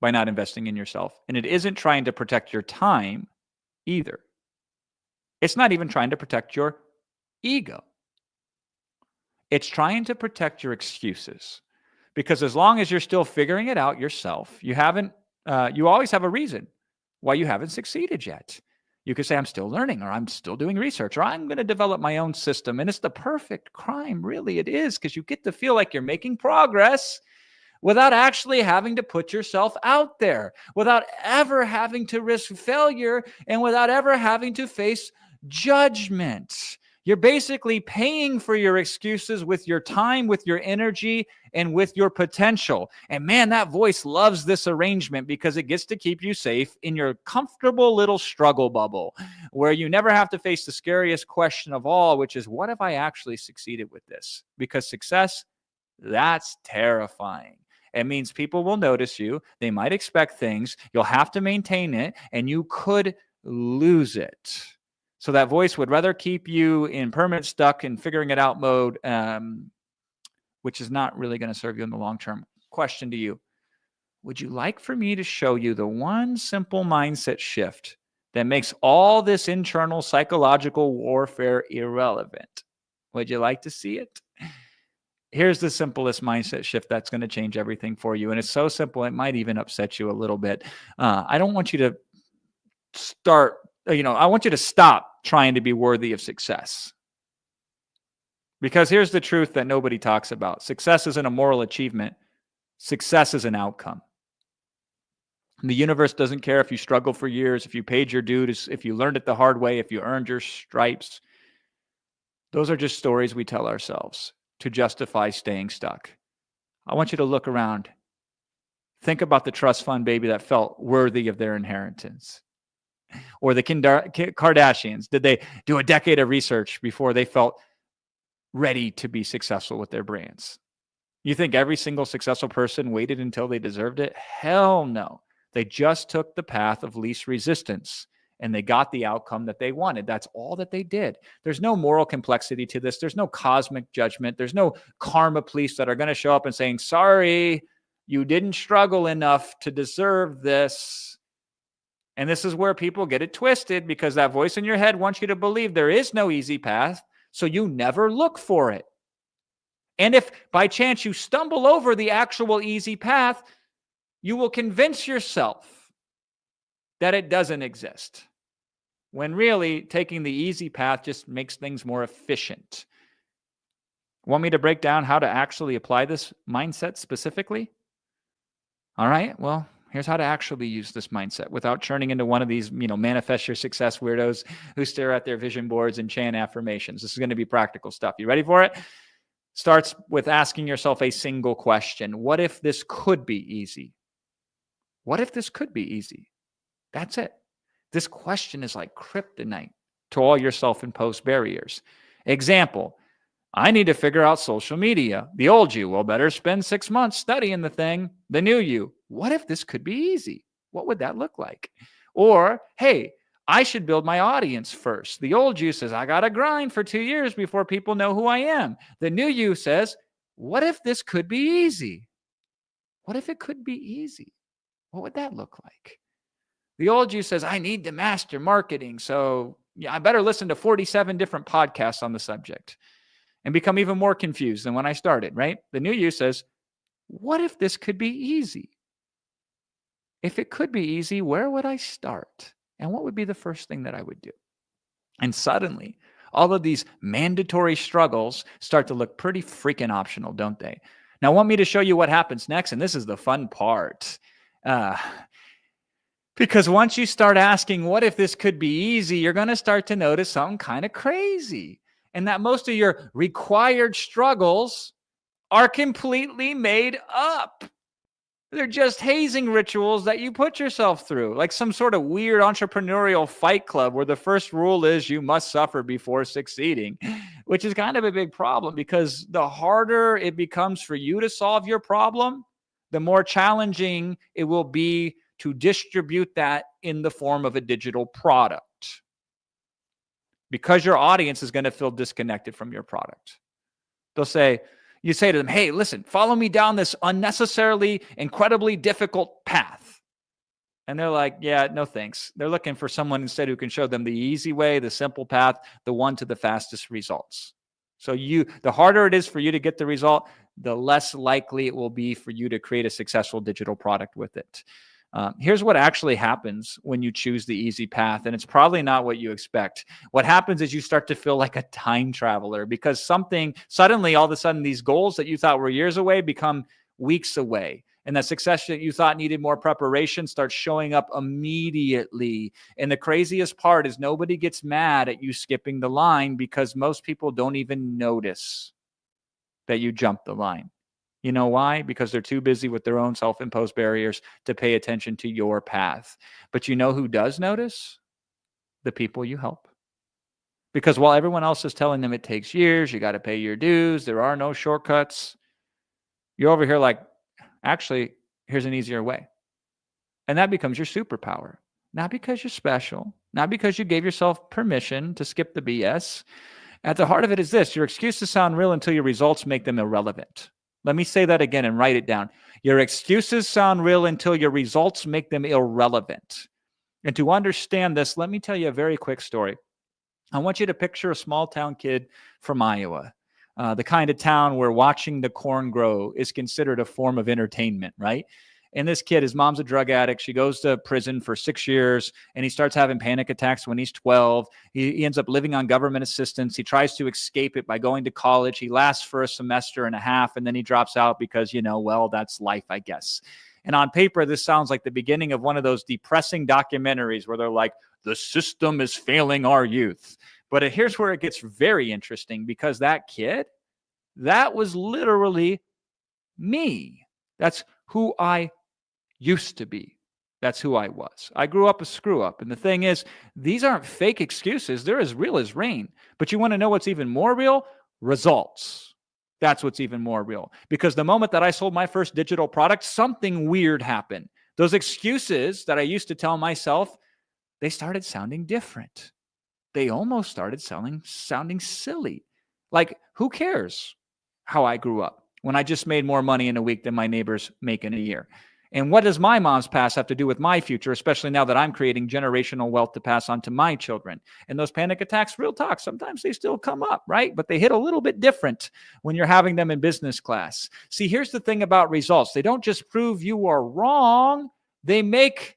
by not investing in yourself. And it isn't trying to protect your time either. It's not even trying to protect your ego. It's trying to protect your excuses. Because as long as you're still figuring it out yourself, you always have a reason why you haven't succeeded yet. You could say, I'm still learning, or I'm still doing research, or I'm going to develop my own system. And it's the perfect crime, really. It is, because you get to feel like you're making progress without actually having to put yourself out there, without ever having to risk failure, and without ever having to face judgment. You're basically paying for your excuses with your time, with your energy, and with your potential. And man, that voice loves this arrangement, because it gets to keep you safe in your comfortable little struggle bubble, where you never have to face the scariest question of all, which is, what if I actually succeeded with this? Because success, that's terrifying. It means people will notice you. They might expect things. You'll have to maintain it, and you could lose it. So that voice would rather keep you in permanent stuck and figuring it out mode, which is not really going to serve you in the long term. Question to you. Would you like for me to show you the one simple mindset shift that makes all this internal psychological warfare irrelevant? Would you like to see it? Here's the simplest mindset shift that's going to change everything for you. And it's so simple, it might even upset you a little bit. I don't want you to I want you to stop trying to be worthy of success. Because here's the truth that nobody talks about. Success isn't a moral achievement. Success is an outcome. And the universe doesn't care if you struggled for years, if you paid your dues, if you learned it the hard way, if you earned your stripes. Those are just stories we tell ourselves to justify staying stuck. I want you to look around. Think about the trust fund baby that felt worthy of their inheritance. Or the Kardashians, did they do a decade of research before they felt ready to be successful with their brands? You think every single successful person waited until they deserved it? Hell no. They just took the path of least resistance and they got the outcome that they wanted. That's all that they did. There's no moral complexity to this. There's no cosmic judgment. There's no karma police that are going to show up and saying, sorry, you didn't struggle enough to deserve this. And this is where people get it twisted, because that voice in your head wants you to believe there is no easy path, so you never look for it. And if by chance you stumble over the actual easy path, you will convince yourself that it doesn't exist, when really taking the easy path just makes things more efficient. Want me to break down how to actually apply this mindset specifically? All right, well, here's how to actually use this mindset without turning into one of these, manifest your success weirdos who stare at their vision boards and chant affirmations. This is going to be practical stuff. You ready for it? Starts with asking yourself a single question. What if this could be easy? What if this could be easy? That's it. This question is like kryptonite to all your self-imposed barriers. Example, I need to figure out social media. The old you, well, better spend 6 months studying the thing. The new you, what if this could be easy? What would that look like? Or, hey, I should build my audience first. The old you says, I got to grind for 2 years before people know who I am. The new you says, what if this could be easy? What if it could be easy? What would that look like? The old you says, I need to master marketing. So I better listen to 47 different podcasts on the subject and become even more confused than when I started, right? The new you says, what if this could be easy? If it could be easy, where would I start? And what would be the first thing that I would do? And suddenly, all of these mandatory struggles start to look pretty freaking optional, don't they? Now, want me to show you what happens next? And this is the fun part. Because once you start asking, what if this could be easy, you're going to start to notice something kind of crazy. And that most of your required struggles are completely made up. They're just hazing rituals that you put yourself through, like some sort of weird entrepreneurial fight club where the first rule is you must suffer before succeeding, which is kind of a big problem, because the harder it becomes for you to solve your problem, the more challenging it will be to distribute that in the form of a digital product, because your audience is going to feel disconnected from your product. You say to them, hey, listen, follow me down this unnecessarily, incredibly difficult path. And they're like, yeah, no thanks. They're looking for someone instead who can show them the easy way, the simple path, the one to the fastest results. So the harder it is for you to get the result, the less likely it will be for you to create a successful digital product with it. Here's what actually happens when you choose the easy path, and it's probably not what you expect. What happens is you start to feel like a time traveler, because suddenly, all of a sudden, these goals that you thought were years away become weeks away. And that success that you thought needed more preparation starts showing up immediately. And the craziest part is nobody gets mad at you skipping the line, because most people don't even notice that you jumped the line. You know why? Because they're too busy with their own self-imposed barriers to pay attention to your path. But you know who does notice? The people you help. Because while everyone else is telling them it takes years, you got to pay your dues, there are no shortcuts, you're over here like, actually, here's an easier way. And that becomes your superpower. Not because you're special, not because you gave yourself permission to skip the BS. At the heart of it is this: your excuses sound real until your results make them irrelevant. Let me say that again and write it down. Your excuses sound real until your results make them irrelevant. And to understand this, let me tell you a very quick story. I want you to picture a small town kid from Iowa, the kind of town where watching the corn grow is considered a form of entertainment, right? And this kid, his mom's a drug addict. She goes to prison for 6 years, and he starts having panic attacks when he's 12. He ends up living on government assistance. He tries to escape it by going to college. He lasts for a semester and a half, and then he drops out because, that's life, I guess. And on paper, this sounds like the beginning of one of those depressing documentaries where they're like, the system is failing our youth. But here's where it gets very interesting, because that kid, that was literally me. That's who I used to be. That's who I was. I grew up a screw up. And the thing is, these aren't fake excuses. They're as real as rain. But you want to know what's even more real? Results. That's what's even more real. Because the moment that I sold my first digital product, something weird happened. Those excuses that I used to tell myself, they started sounding different. They almost started sounding silly. Like, who cares how I grew up when I just made more money in a week than my neighbors make in a year? And what does my mom's past have to do with my future, especially now that I'm creating generational wealth to pass on to my children? And those panic attacks, real talk, sometimes they still come up, right? But they hit a little bit different when you're having them in business class. See, here's the thing about results. They don't just prove you are wrong, they make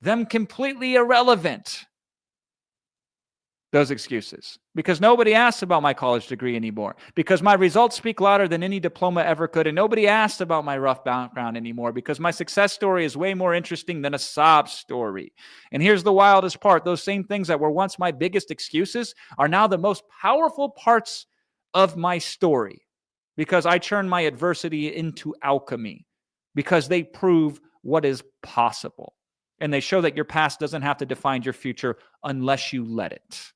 them completely irrelevant. Those excuses, because nobody asks about my college degree anymore, because my results speak louder than any diploma ever could, and nobody asks about my rough background anymore, because my success story is way more interesting than a sob story. And here's the wildest part. Those same things that were once my biggest excuses are now the most powerful parts of my story, because I turn my adversity into alchemy, because they prove what is possible. And they show that your past doesn't have to define your future unless you let it.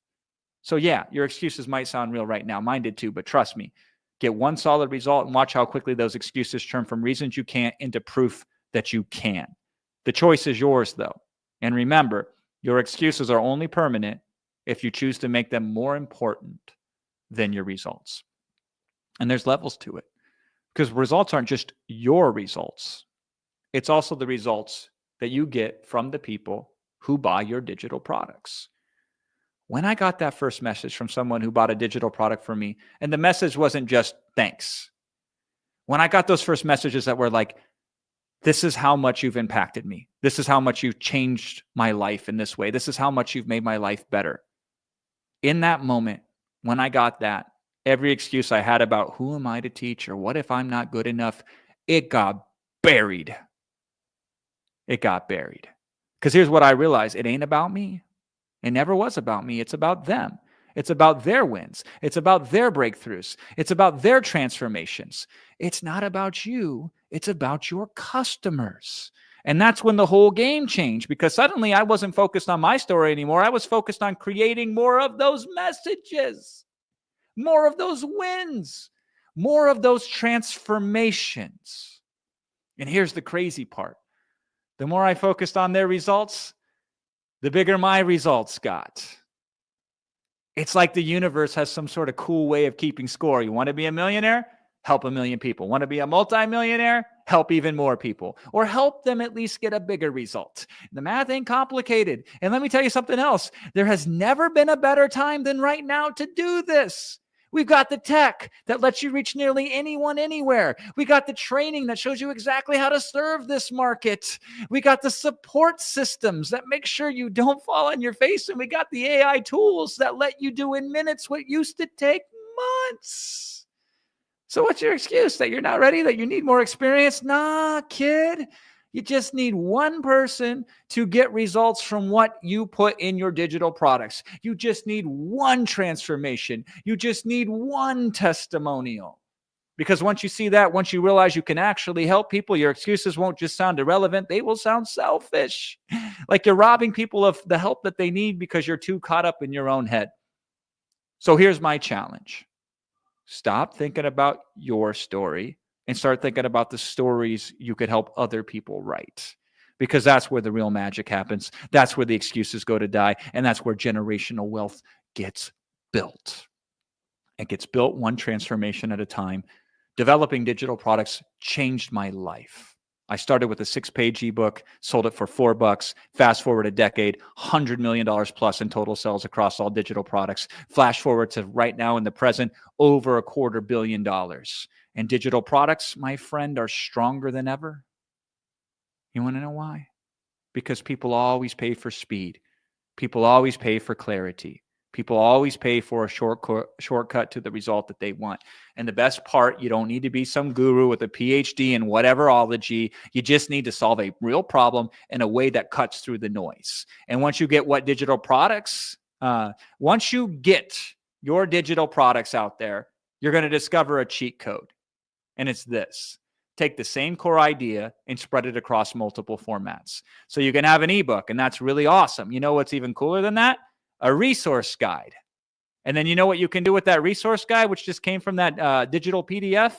So yeah, your excuses might sound real right now. Mine did too, but trust me, get one solid result and watch how quickly those excuses turn from reasons you can't into proof that you can. The choice is yours though. And remember, your excuses are only permanent if you choose to make them more important than your results. And there's levels to it, because results aren't just your results. It's also the results that you get from the people who buy your digital products. When I got that first message from someone who bought a digital product from me, and the message wasn't just thanks. When I got those first messages that were like, this is how much you've impacted me. This is how much you've changed my life in this way. This is how much you've made my life better. In that moment, when I got that, every excuse I had about who am I to teach or what if I'm not good enough, it got buried. It got buried. Because here's what I realized. It ain't about me. It never was about me. It's about them. It's about their wins. It's about their breakthroughs. It's about their transformations. It's not about you. It's about your customers. And that's when the whole game changed, because suddenly I wasn't focused on my story anymore. I was focused on creating more of those messages, more of those wins, more of those transformations. And here's the crazy part. The more I focused on their results, the bigger my results got. It's like the universe has some sort of cool way of keeping score. You want to be a millionaire? Help a million people. Want to be a multimillionaire? Help even more people. Or help them at least get a bigger result. The math ain't complicated. And let me tell you something else. There has never been a better time than right now to do this. We've got the tech that lets you reach nearly anyone, anywhere. We got the training that shows you exactly how to serve this market. We got the support systems that make sure you don't fall on your face. And we got the AI tools that let you do in minutes what used to take months. So what's your excuse? That you're not ready? That you need more experience? Nah, kid. You just need one person to get results from what you put in your digital products. You just need one transformation. You just need one testimonial. Because once you see that, once you realize you can actually help people, your excuses won't just sound irrelevant. They will sound selfish. Like you're robbing people of the help that they need because you're too caught up in your own head. So here's my challenge. Stop thinking about your story and start thinking about the stories you could help other people write, because that's where the real magic happens. That's where the excuses go to die. And that's where generational wealth gets built. It gets built one transformation at a time. Developing digital products changed my life. I started with a 6-page ebook, sold it for $4. Fast forward a decade, $100 million plus in total sales across all digital products. Flash forward to right now in the present, over $250 million. And digital products, my friend, are stronger than ever. You want to know why? Because people always pay for speed. People always pay for clarity. People always pay for a shortcut to the result that they want. And the best part, you don't need to be some guru with a PhD in whateverology. You just need to solve a real problem in a way that cuts through the noise. And once you get once you get your digital products out there, you're going to discover a cheat code. And it's this: take the same core idea and spread it across multiple formats. So you can have an ebook, and that's really awesome. You know what's even cooler than that? A resource guide. And then you know what you can do with that resource guide, which just came from that digital PDF?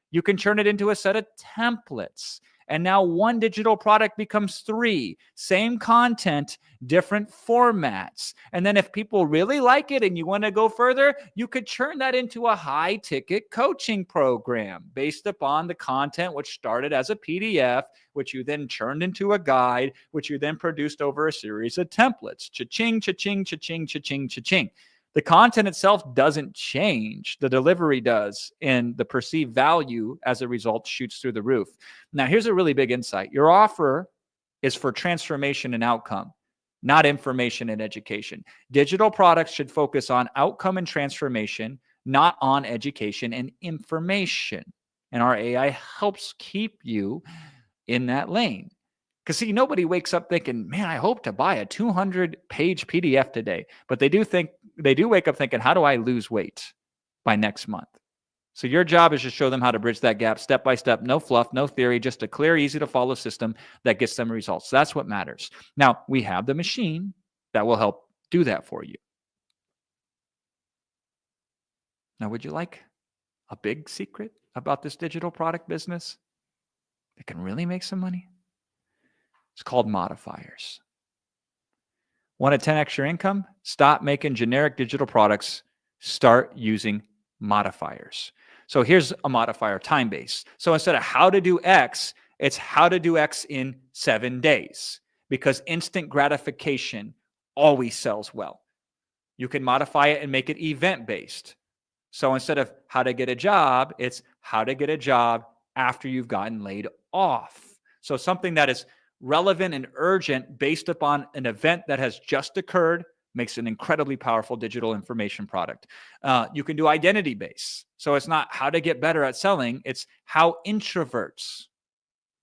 You can turn it into a set of templates. And now one digital product becomes 3. Same content, different formats. And then if people really like it and you want to go further, you could turn that into a high-ticket coaching program based upon the content, which started as a PDF, which you then turned into a guide, which you then produced over a series of templates. Cha-ching, cha-ching, cha-ching, cha-ching, cha-ching. The content itself doesn't change. The delivery does, and the perceived value as a result shoots through the roof. Now, here's a really big insight. Your offer is for transformation and outcome, not information and education. Digital products should focus on outcome and transformation, not on education and information. And our AI helps keep you in that lane. Because see, nobody wakes up thinking, man, I hope to buy a 200-page PDF today. But they do wake up thinking, how do I lose weight by next month? So your job is to show them how to bridge that gap step by step, no fluff, no theory, just a clear, easy to follow system that gets them results. That's what matters. Now, we have the machine that will help do that for you. Now, would you like a big secret about this digital product business that can really make some money? It's called modifiers. Want to 10x your income? Stop making generic digital products. Start using modifiers. So here's a modifier, time-based. So instead of how to do X, it's how to do X in 7 days, because instant gratification always sells well. You can modify it and make it event-based. So instead of how to get a job, it's how to get a job after you've gotten laid off. So something that is relevant and urgent based upon an event that has just occurred makes an incredibly powerful digital information product. You can do identity-based. So it's not how to get better at selling, it's how introverts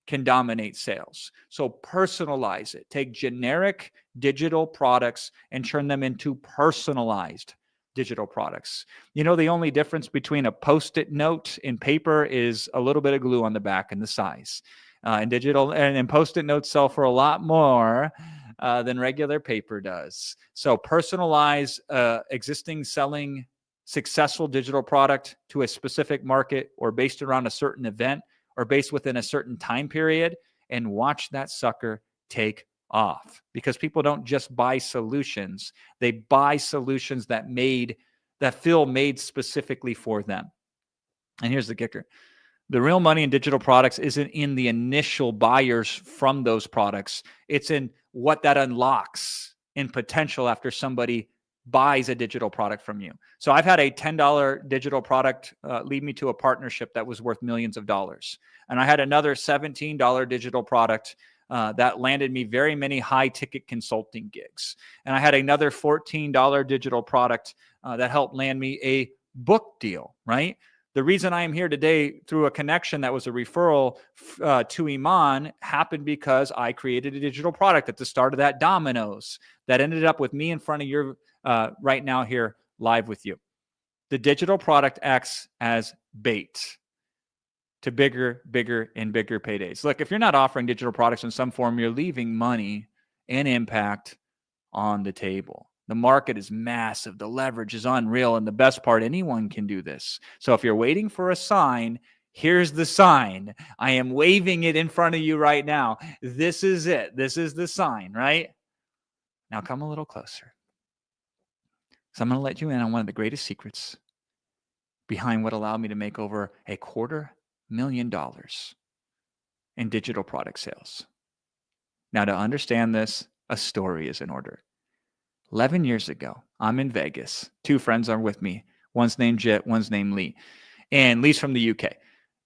can dominate sales. So personalize it. Take generic digital products and turn them into personalized digital products. You know, the only difference between a Post-it note and paper is a little bit of glue on the back and the size. And digital and Post-it notes sell for a lot more than regular paper does. So personalize existing selling successful digital product to a specific market or based around a certain event or based within a certain time period, and watch that sucker take off. Because people don't just buy solutions, they buy solutions that feel made specifically for them. And here's the kicker. The real money in digital products isn't in the initial buyers from those products. It's in what that unlocks in potential after somebody buys a digital product from you. So I've had a $10 digital product lead me to a partnership that was worth millions of dollars. And I had another $17 digital product that landed me very many high-ticket consulting gigs. And I had another $14 digital product that helped land me a book deal, right? The reason I am here today through a connection that was a referral to Iman happened because I created a digital product at the start of that dominoes that ended up with me in front of you right now here live with you. The digital product acts as bait to bigger, bigger, and bigger paydays. Look, if you're not offering digital products in some form, you're leaving money and impact on the table. The market is massive. The leverage is unreal. And the best part, anyone can do this. So if you're waiting for a sign, here's the sign. I am waving it in front of you right now. This is it. This is the sign, right? Now come a little closer. So I'm going to let you in on one of the greatest secrets behind what allowed me to make over $250,000 in digital product sales. Now, to understand this, a story is in order. 11 years ago, I'm in Vegas. 2 friends are with me. One's named Jet, one's named Lee. And Lee's from the UK.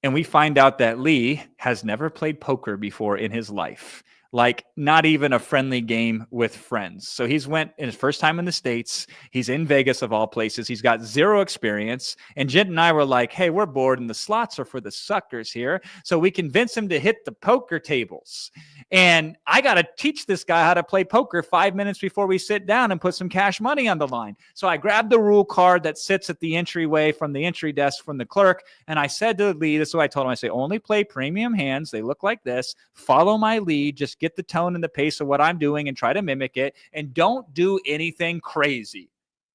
And we find out that Lee has never played poker before in his life. like not even a friendly game with friends. So he's went in his first time in the States. He's in Vegas of all places. He's got zero experience. And Jit and I were like, hey, we're bored and the slots are for the suckers here. So we convinced him to hit the poker tables. And I got to teach this guy how to play poker 5 minutes before we sit down and put some cash money on the line. So I grabbed the rule card that sits at the entryway from the entry desk from the clerk. And I said to the lead, this is what I told him. I say, only play premium hands. They look like this. Follow my lead. Just get the tone and the pace of what I'm doing and try to mimic it. And don't do anything crazy.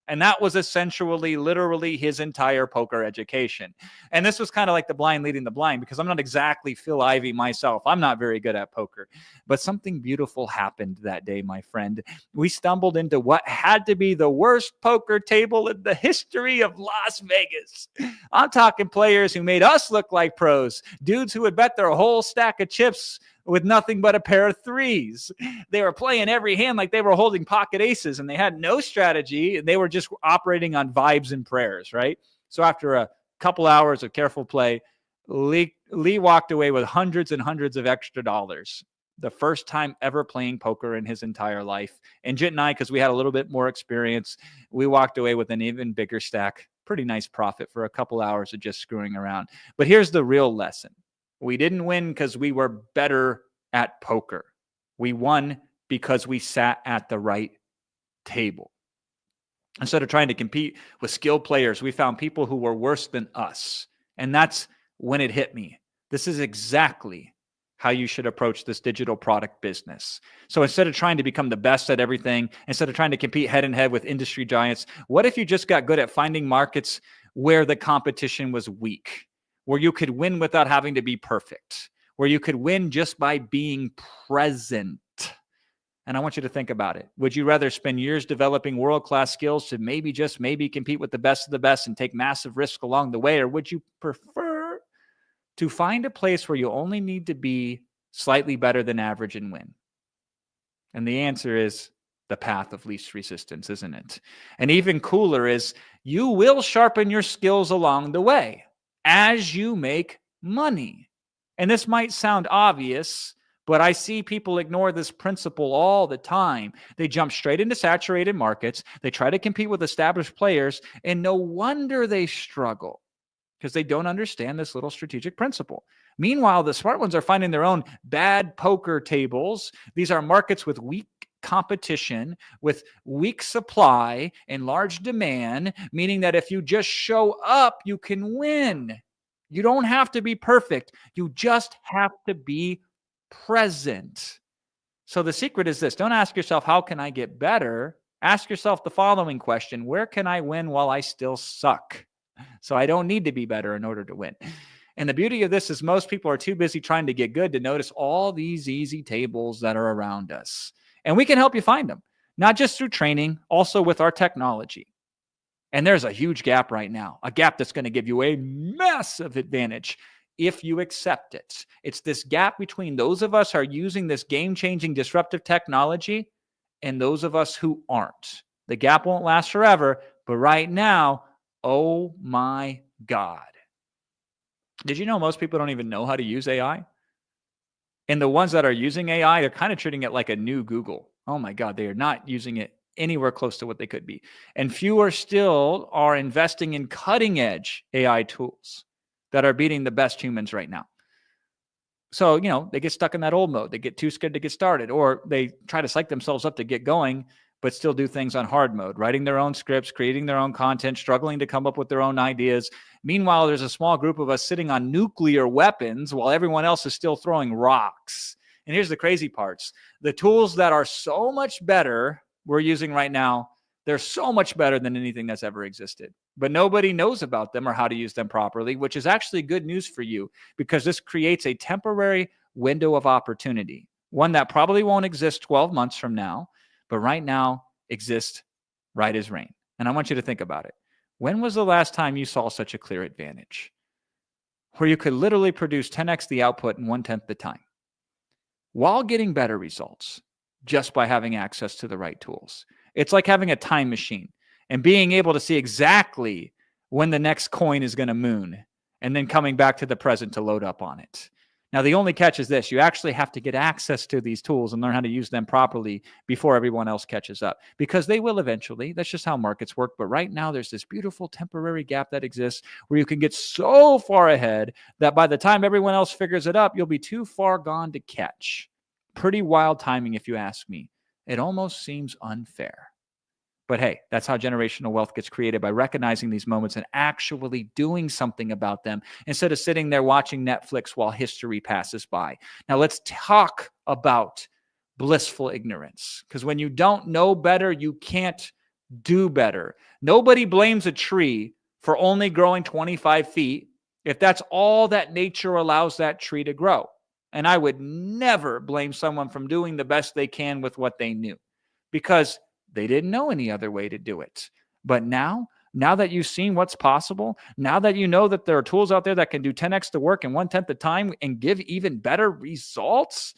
And that was essentially, literally his entire poker education. And this was kind of like the blind leading the blind, because I'm not exactly Phil Ivey myself. I'm not very good at poker. But something beautiful happened that day, my friend. We stumbled into what had to be the worst poker table in the history of Las Vegas. I'm talking players who made us look like pros, dudes who would bet their whole stack of chips with nothing but a pair of threes. They were playing every hand like they were holding pocket aces, and they had no strategy. They were just operating on vibes and prayers, right? So after a couple hours of careful play, Lee walked away with hundreds and hundreds of extra dollars. The first time ever playing poker in his entire life. And Jit and I, because we had a little bit more experience, we walked away with an even bigger stack. Pretty nice profit for a couple hours of just screwing around. But here's the real lesson. We didn't win because we were better at poker. We won because we sat at the right table. Instead of trying to compete with skilled players, we found people who were worse than us. And that's when it hit me. This is exactly how you should approach this digital product business. So instead of trying to become the best at everything, instead of trying to compete head and head with industry giants, what if you just got good at finding markets where the competition was weak? Where you could win without having to be perfect, where you could win just by being present. And I want you to think about it. Would you rather spend years developing world-class skills to maybe, just maybe, compete with the best of the best and take massive risks along the way? Or would you prefer to find a place where you only need to be slightly better than average and win? And the answer is the path of least resistance, isn't it? And even cooler is you will sharpen your skills along the way as you make money. And this might sound obvious, but I see people ignore this principle all the time. They jump straight into saturated markets. They try to compete with established players, and no wonder they struggle because they don't understand this little strategic principle. Meanwhile, the smart ones are finding their own bad poker tables. These are markets with weak competition, with weak supply and large demand, meaning that if you just show up, you can win. You don't have to be perfect. You just have to be present. So the secret is this. Don't ask yourself, how can I get better? Ask yourself the following question. Where can I win while I still suck? So I don't need to be better in order to win. And the beauty of this is most people are too busy trying to get good to notice all these easy tables that are around us. And we can help you find them, not just through training, also with our technology. And there's a huge gap right now, a gap that's going to give you a massive advantage if you accept it. It's this gap between those of us who are using this game-changing disruptive technology and those of us who aren't. The gap won't last forever, but right now, oh my God. Did you know most people don't even know how to use AI? And the ones that are using AI, they're kind of treating it like a new Google. Oh my God, they are not using it anywhere close to what they could be. And fewer still are investing in cutting edge AI tools that are beating the best humans right now. So, they get stuck in that old mode. They get too scared to get started, or they try to psych themselves up to get going, but still do things on hard mode, writing their own scripts, creating their own content, struggling to come up with their own ideas. Meanwhile, there's a small group of us sitting on nuclear weapons while everyone else is still throwing rocks. And here's the crazy parts. The tools that are so much better we're using right now, they're so much better than anything that's ever existed. But nobody knows about them or how to use them properly, which is actually good news for you because this creates a temporary window of opportunity, one that probably won't exist 12 months from now, but right now exists right as rain. And I want you to think about it. When was the last time you saw such a clear advantage where you could literally produce 10x the output in 1/10 the time while getting better results just by having access to the right tools? It's like having a time machine and being able to see exactly when the next coin is going to moon and then coming back to the present to load up on it. Now, the only catch is this: you actually have to get access to these tools and learn how to use them properly before everyone else catches up, because they will eventually. That's just how markets work. But right now, there's this beautiful temporary gap that exists where you can get so far ahead that by the time everyone else figures it up, you'll be too far gone to catch. Pretty wild timing, if you ask me. It almost seems unfair. But hey, that's how generational wealth gets created, by recognizing these moments and actually doing something about them instead of sitting there watching Netflix while history passes by. Now, let's talk about blissful ignorance, because when you don't know better, you can't do better. Nobody blames a tree for only growing 25 feet if that's all that nature allows that tree to grow. And I would never blame someone from doing the best they can with what they knew, because they didn't know any other way to do it. But now that you've seen what's possible, now that you know that there are tools out there that can do 10x the work in 1/10 the time and give even better results,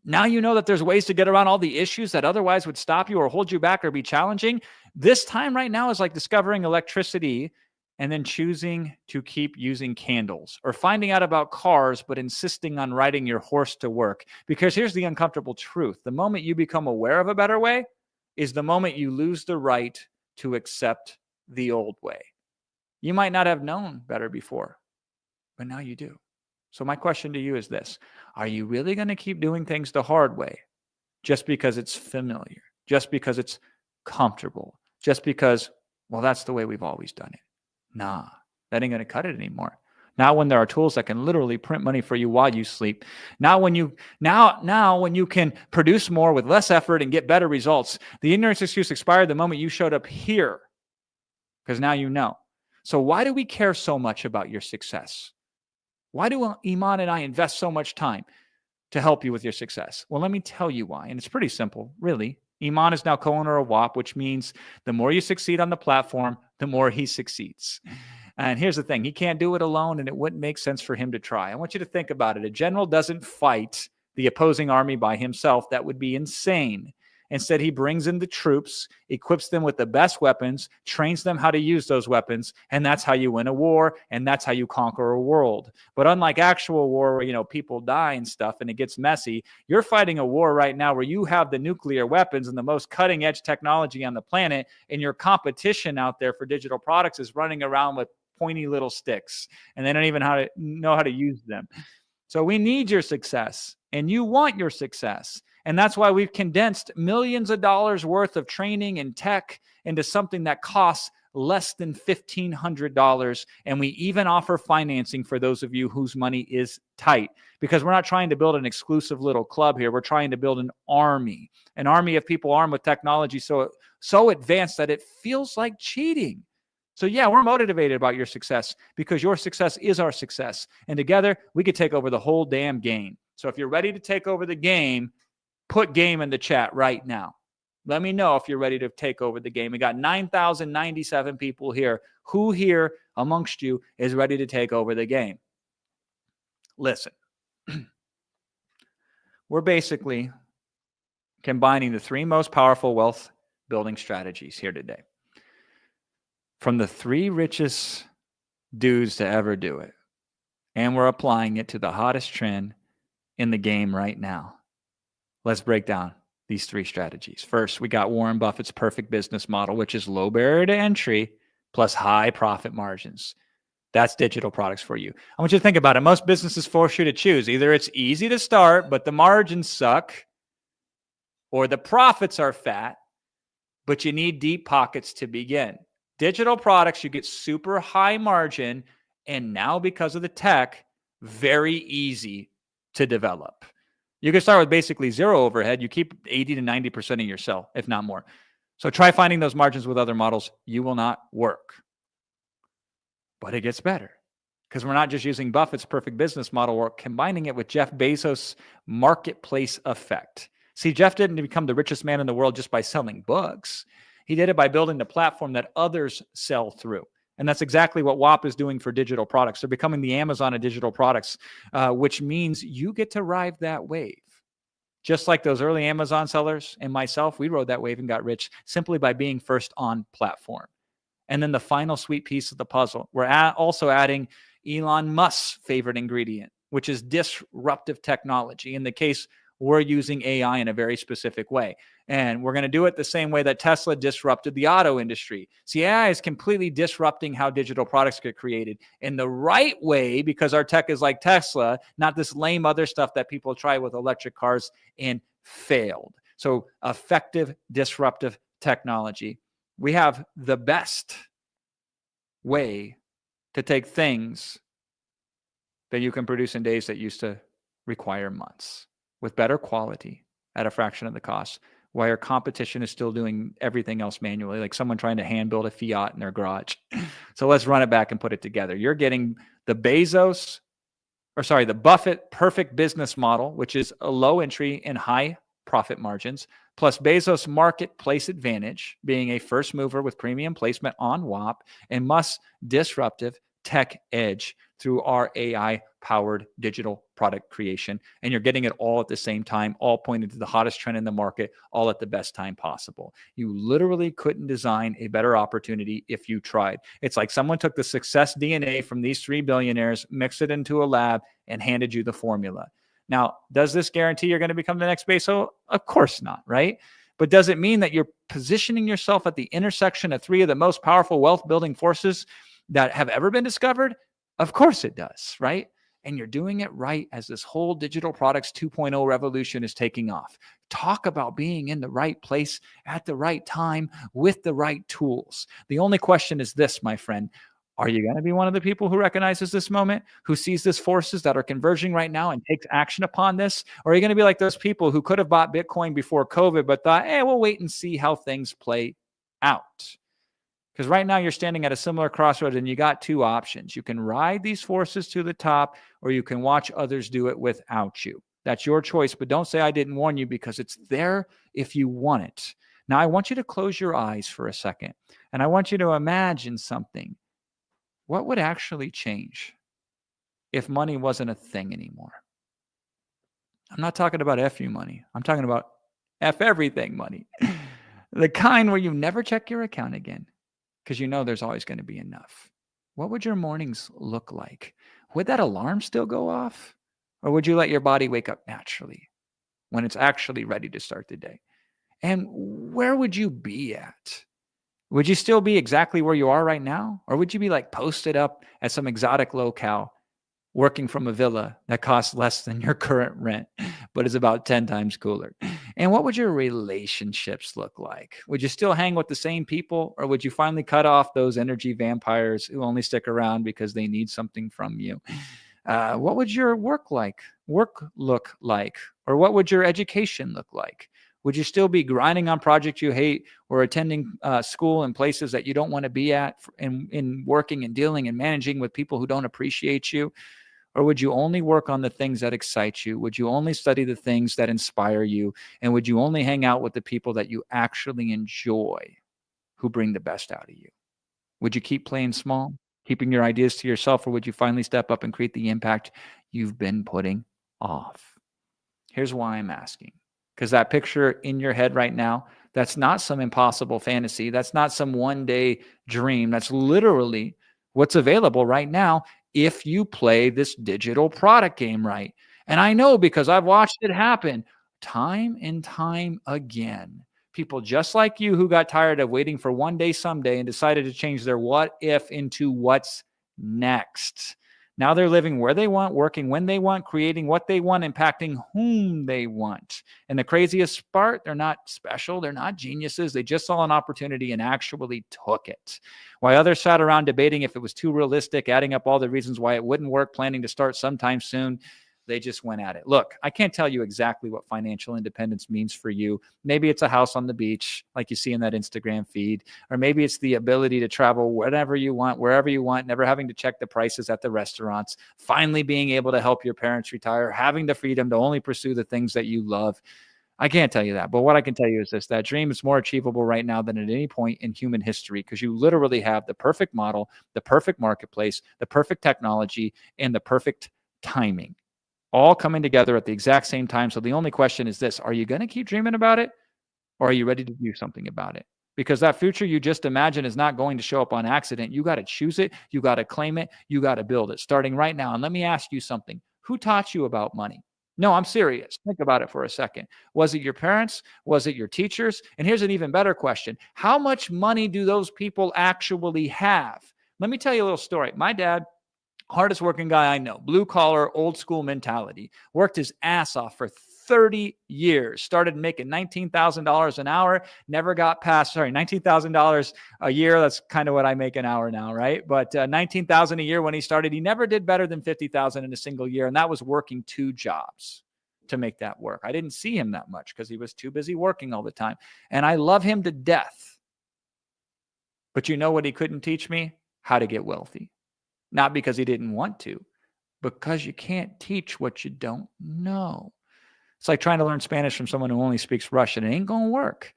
now you know that there's ways to get around all the issues that otherwise would stop you or hold you back or be challenging. This time right now is like discovering electricity and then choosing to keep using candles, or finding out about cars but insisting on riding your horse to work. Because here's the uncomfortable truth: the moment you become aware of a better way is the moment you lose the right to accept the old way. You might not have known better before, but now you do. So my question to you is this: are you really going to keep doing things the hard way just because it's familiar, just because it's comfortable, just because, well, that's the way we've always done it? Nah, that ain't going to cut it anymore. Now, when there are tools that can literally print money for you while you sleep, now when you can produce more with less effort and get better results, the ignorance excuse expired the moment you showed up here, because now you know. So why do we care so much about your success? Why do Iman and I invest so much time to help you with your success? Well, let me tell you why. And it's pretty simple, really. Iman is now co-owner of Whop, which means the more you succeed on the platform, the more he succeeds. And here's the thing: he can't do it alone, and it wouldn't make sense for him to try. I want you to think about it. A general doesn't fight the opposing army by himself. That would be insane. Instead, he brings in the troops, equips them with the best weapons, trains them how to use those weapons, and that's how you win a war, and that's how you conquer a world. But unlike actual war where, people die and stuff and it gets messy, you're fighting a war right now where you have the nuclear weapons and the most cutting-edge technology on the planet, and your competition out there for digital products is running around with pointy little sticks, and they don't even know how to use them. So we need your success, and you want your success. And that's why we've condensed millions of dollars worth of training and tech into something that costs less than $1,500. And we even offer financing for those of you whose money is tight, because we're not trying to build an exclusive little club here. We're trying to build an army of people armed with technology so advanced that it feels like cheating. So yeah, we're motivated about your success, because your success is our success. And together we could take over the whole damn game. So if you're ready to take over the game, put game in the chat right now. Let me know if you're ready to take over the game. We got 9,097 people here. Who here amongst you is ready to take over the game? Listen, we're basically combining the three most powerful wealth building strategies here today, from the three richest dudes to ever do it. And we're applying it to the hottest trend in the game right now. Let's break down these three strategies. First, we got Warren Buffett's perfect business model, which is low barrier to entry plus high profit margins. That's digital products for you. I want you to think about it. Most businesses force you to choose. Either it's easy to start, but the margins suck, or the profits are fat, but you need deep pockets to begin. Digital products, you get super high margin, and now because of the tech, very easy to develop. You can start with basically zero overhead. You keep 80 to 90% of yourself, if not more. So try finding those margins with other models. You will not work. But it gets better, because we're not just using Buffett's perfect business model. We're combining it with Jeff Bezos' marketplace effect. See, Jeff didn't become the richest man in the world just by selling books. He did it by building the platform that others sell through. And that's exactly what Whop is doing for digital products. They're becoming the Amazon of digital products, which means you get to ride that wave. Just like those early Amazon sellers and myself, we rode that wave and got rich simply by being first on platform. And then the final sweet piece of the puzzle, we're also adding Elon Musk's favorite ingredient, which is disruptive technology. In the case, we're using AI in a very specific way. And we're going to do it the same way that Tesla disrupted the auto industry. See, AI is completely disrupting how digital products get created in the right way, because our tech is like Tesla, not this lame other stuff that people try with electric cars and failed. So effective disruptive technology. We have the best way to take things that you can produce in days that used to require months with better quality at a fraction of the cost, while your competition is still doing everything else manually, like someone trying to hand build a Fiat in their garage. So let's run it back and put it together. You're getting the Buffett perfect business model, which is a low entry and high profit margins, plus Bezos marketplace advantage, being a first mover with premium placement on Whop, and Musk's disruptive tech edge through our AI-powered digital product creation. And you're getting it all at the same time, all pointed to the hottest trend in the market, all at the best time possible. You literally couldn't design a better opportunity if you tried. It's like someone took the success DNA from these 3 billionaires, mixed it into a lab, and handed you the formula. Now, does this guarantee you're going to become the next Bezos? Of course not, right? But does it mean that you're positioning yourself at the intersection of 3 of the most powerful wealth-building forces that have ever been discovered? Of course it does, right? And you're doing it right as this whole digital products 2.0 revolution is taking off. Talk about being in the right place at the right time with the right tools. The only question is this, my friend. Are you going to be one of the people who recognizes this moment, who sees these forces that are converging right now and takes action upon this? Or are you going to be like those people who could have bought Bitcoin before COVID, but thought, hey, we'll wait and see how things play out? Because right now you're standing at a similar crossroad and you got 2 options. You can ride these forces to the top, or you can watch others do it without you. That's your choice, but don't say I didn't warn you, because it's there if you want it. Now, I want you to close your eyes for a second, and I want you to imagine something. What would actually change if money wasn't a thing anymore? I'm not talking about F you money. I'm talking about F everything money. The kind where you never check your account again, because you know there's always going to be enough. What would your mornings look like? Would that alarm still go off? Or would you let your body wake up naturally when it's actually ready to start the day? And where would you be at? Would you still be exactly where you are right now? Or would you be like posted up at some exotic locale, working from a villa that costs less than your current rent, but is about 10 times cooler? And what would your relationships look like? Would you still hang with the same people? Or would you finally cut off those energy vampires who only stick around because they need something from you? What would your work look like? Or what would your education look like? Would you still be grinding on projects you hate, or attending school in places that you don't want to be at, in working and dealing and managing with people who don't appreciate you? Or would you only work on the things that excite you? Would you only study the things that inspire you? And would you only hang out with the people that you actually enjoy, who bring the best out of you? Would you keep playing small, keeping your ideas to yourself, or would you finally step up and create the impact you've been putting off? Here's why I'm asking. Because that picture in your head right now, that's not some impossible fantasy. That's not some one-day dream. That's literally what's available right now if you play this digital product game right. And I know, because I've watched it happen time and time again. People just like you who got tired of waiting for one day someday and decided to change their what if into what's next. Now they're living where they want, working when they want, creating what they want, impacting whom they want. And the craziest part, they're not special. They're not geniuses. They just saw an opportunity and actually took it. While others sat around debating if it was too realistic, adding up all the reasons why it wouldn't work, planning to start sometime soon, they just went at it. Look, I can't tell you exactly what financial independence means for you. Maybe it's a house on the beach, like you see in that Instagram feed. Or maybe it's the ability to travel whenever you want, wherever you want, never having to check the prices at the restaurants, finally being able to help your parents retire, having the freedom to only pursue the things that you love. I can't tell you that. But what I can tell you is this: that dream is more achievable right now than at any point in human history, because you literally have the perfect model, the perfect marketplace, the perfect technology, and the perfect timing, all coming together at the exact same time. So the only question is this: are you going to keep dreaming about it, or are you ready to do something about it? Because that future you just imagine is not going to show up on accident. You got to choose it. You got to claim it. You got to build it starting right now. And let me ask you something. Who taught you about money? No, I'm serious. Think about it for a second. Was it your parents? Was it your teachers? And here's an even better question. How much money do those people actually have? Let me tell you a little story. My dad, hardest working guy I know, blue collar, old school mentality, worked his ass off for 30 years, started making $19,000 an hour, never got past, $19,000 a year. That's kind of what I make an hour now, right? But 19,000 a year when he started, he never did better than 50,000 in a single year. And that was working 2 jobs to make that work. I didn't see him that much because he was too busy working all the time. And I love him to death. But you know what he couldn't teach me? How to get wealthy. Not because he didn't want to, because you can't teach what you don't know. It's like trying to learn Spanish from someone who only speaks Russian. It ain't going to work.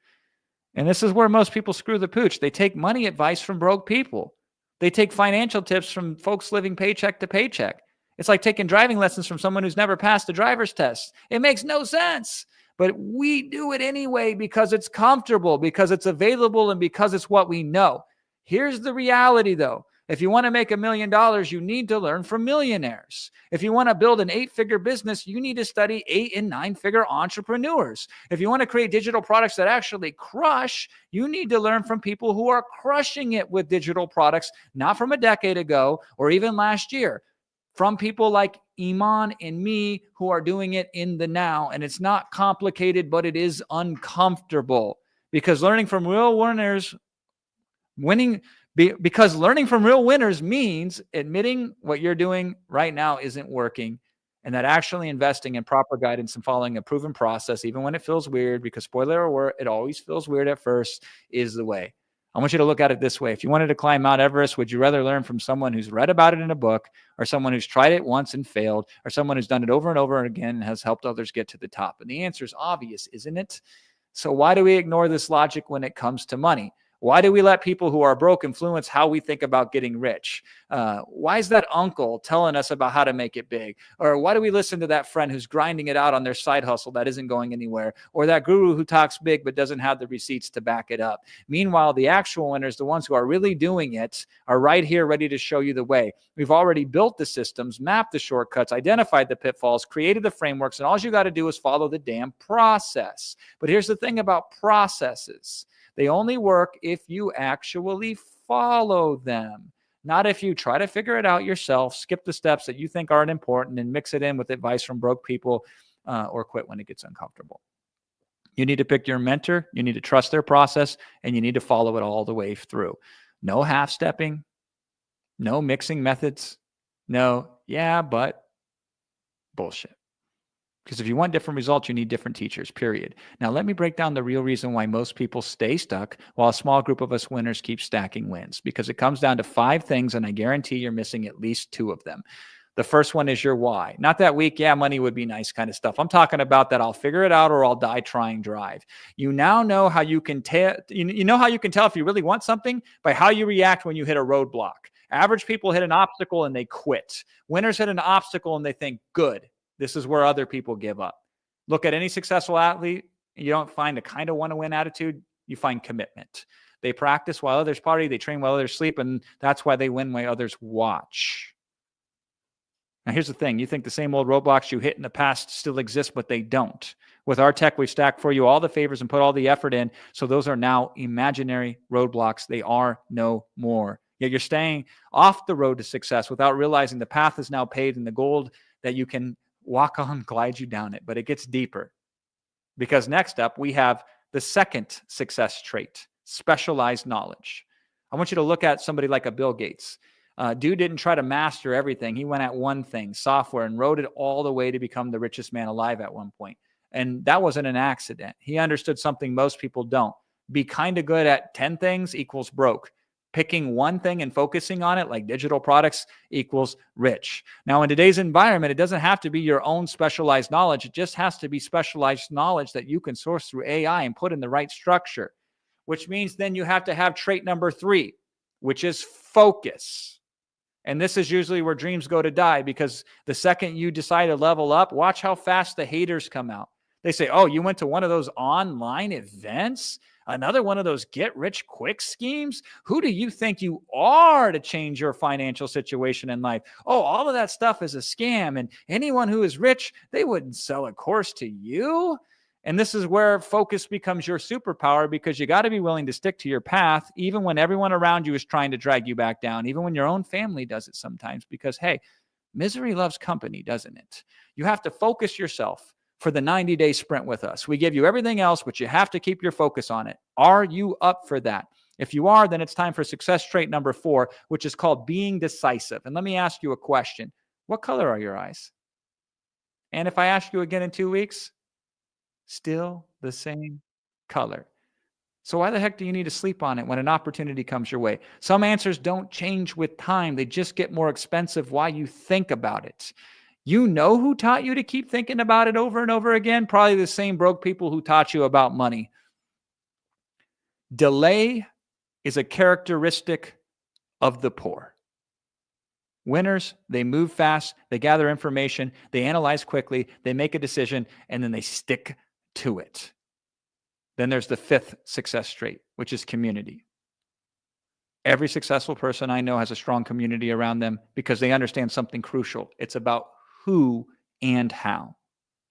And this is where most people screw the pooch. They take money advice from broke people. They take financial tips from folks living paycheck to paycheck. It's like taking driving lessons from someone who's never passed a driver's test. It makes no sense. But we do it anyway because it's comfortable, because it's available, and because it's what we know. Here's the reality, though. If you want to make $1 million, you need to learn from millionaires. If you want to build an 8-figure business, you need to study 8- and 9-figure entrepreneurs. If you want to create digital products that actually crush, you need to learn from people who are crushing it with digital products, not from a decade ago or even last year, from people like Iman and me who are doing it in the now. And it's not complicated, but it is uncomfortable, because learning from real winners, because learning from real winners means admitting what you're doing right now isn't working, and that actually investing in proper guidance and following a proven process, even when it feels weird, because spoiler alert, it always feels weird at first, is the way. I want you to look at it this way. If you wanted to climb Mount Everest, would you rather learn from someone who's read about it in a book, or someone who's tried it once and failed, or someone who's done it over and over again and has helped others get to the top? And the answer is obvious, isn't it? So why do we ignore this logic when it comes to money? Why do we let people who are broke influence how we think about getting rich? Why is that uncle telling us about how to make it big? Or why do we listen to that friend who's grinding it out on their side hustle that isn't going anywhere? Or that guru who talks big but doesn't have the receipts to back it up? Meanwhile, the actual winners, the ones who are really doing it, are right here ready to show you the way. We've already built the systems, mapped the shortcuts, identified the pitfalls, created the frameworks, and all you got to do is follow the damn process. But here's the thing about processes. They only work if you actually follow them, not if you try to figure it out yourself, skip the steps that you think aren't important, and mix it in with advice from broke people, or quit when it gets uncomfortable. You need to pick your mentor. You need to trust their process, and you need to follow it all the way through. No half-stepping, no mixing methods, no, yeah, but bullshit. Because if you want different results, you need different teachers, period. Now, let me break down the real reason why most people stay stuck while a small group of us winners keep stacking wins. Because it comes down to 5 things, and I guarantee you're missing at least 2 of them. The first one is your why. Not that weak, yeah, money would be nice kind of stuff. I'm talking about that I'll figure it out or I'll die trying drive. You now know how you can tell. You know how you can tell if you really want something? By how you react when you hit a roadblock. Average people hit an obstacle and they quit. Winners hit an obstacle and they think, good. This is where other people give up. Look at any successful athlete. You don't find a kind of want-to-win attitude. You find commitment. They practice while others party. They train while others sleep. And that's why they win while others watch. Now, here's the thing. You think the same old roadblocks you hit in the past still exist, but they don't. With our tech, we've stacked for you all the favors and put all the effort in. So those are now imaginary roadblocks. They are no more. Yet you're staying off the road to success without realizing the path is now paved and the gold that you can walk on glides you down it. But it gets deeper, because next up we have the second success trait, specialized knowledge. I want you to look at somebody like a Bill Gates. Dude didn't try to master everything. He went at one thing, software, and rode it all the way to become the richest man alive at one point. And that wasn't an accident. He understood something most people don't. Be kind of good at 10 things equals broke. Picking one thing and focusing on it, like digital products, equals rich. Now, in today's environment, it doesn't have to be your own specialized knowledge. It just has to be specialized knowledge that you can source through AI and put in the right structure, which means then you have to have trait number 3, which is focus. And this is usually where dreams go to die, because the second you decide to level up, watch how fast the haters come out. They say, oh, you went to one of those online events? Another one of those get-rich-quick schemes? Who do you think you are to change your financial situation in life? Oh, all of that stuff is a scam. And anyone who is rich, they wouldn't sell a course to you. And this is where focus becomes your superpower, because you got to be willing to stick to your path, even when everyone around you is trying to drag you back down, even when your own family does it sometimes, because, hey, misery loves company, doesn't it? You have to focus yourself for the 90-day sprint with us. We give you everything else, but you have to keep your focus on it. Are you up for that? If you are, then it's time for success trait number 4, which is called being decisive. And let me ask you a question. What color are your eyes? And if I ask you again in 2 weeks, still the same color. So why the heck do you need to sleep on it when an opportunity comes your way? Some answers don't change with time. They just get more expensive while you think about it. You know who taught you to keep thinking about it over and over again? Probably the same broke people who taught you about money. Delay is a characteristic of the poor. Winners, they move fast, they gather information, they analyze quickly, they make a decision, and then they stick to it. Then there's the 5th success trait, which is community. Every successful person I know has a strong community around them because they understand something crucial. It's about who and how,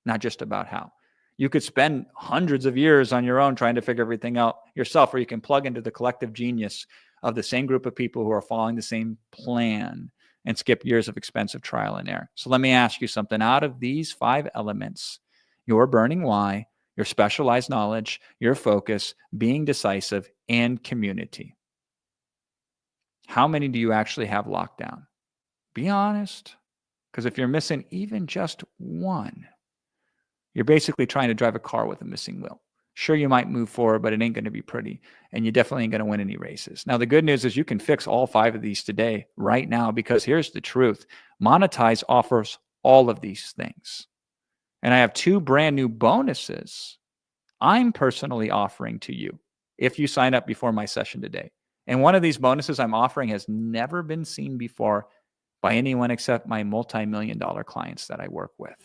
not just about how. You could spend hundreds of years on your own trying to figure everything out yourself, or you can plug into the collective genius of the same group of people who are following the same plan and skip years of expensive trial and error. So let me ask you something. Out of these 5 elements, your burning why, your specialized knowledge, your focus, being decisive, and community, how many do you actually have locked down? Be honest. Because if you're missing even just one, you're basically trying to drive a car with a missing wheel. Sure, you might move forward, but it ain't going to be pretty. And you definitely ain't going to win any races. Now, the good news is you can fix all 5 of these today, right now, because here's the truth. Monetize offers all of these things. And I have 2 brand new bonuses I'm personally offering to you if you sign up before my session today. And one of these bonuses I'm offering has never been seen before by anyone except my multi-million-dollar clients that I work with.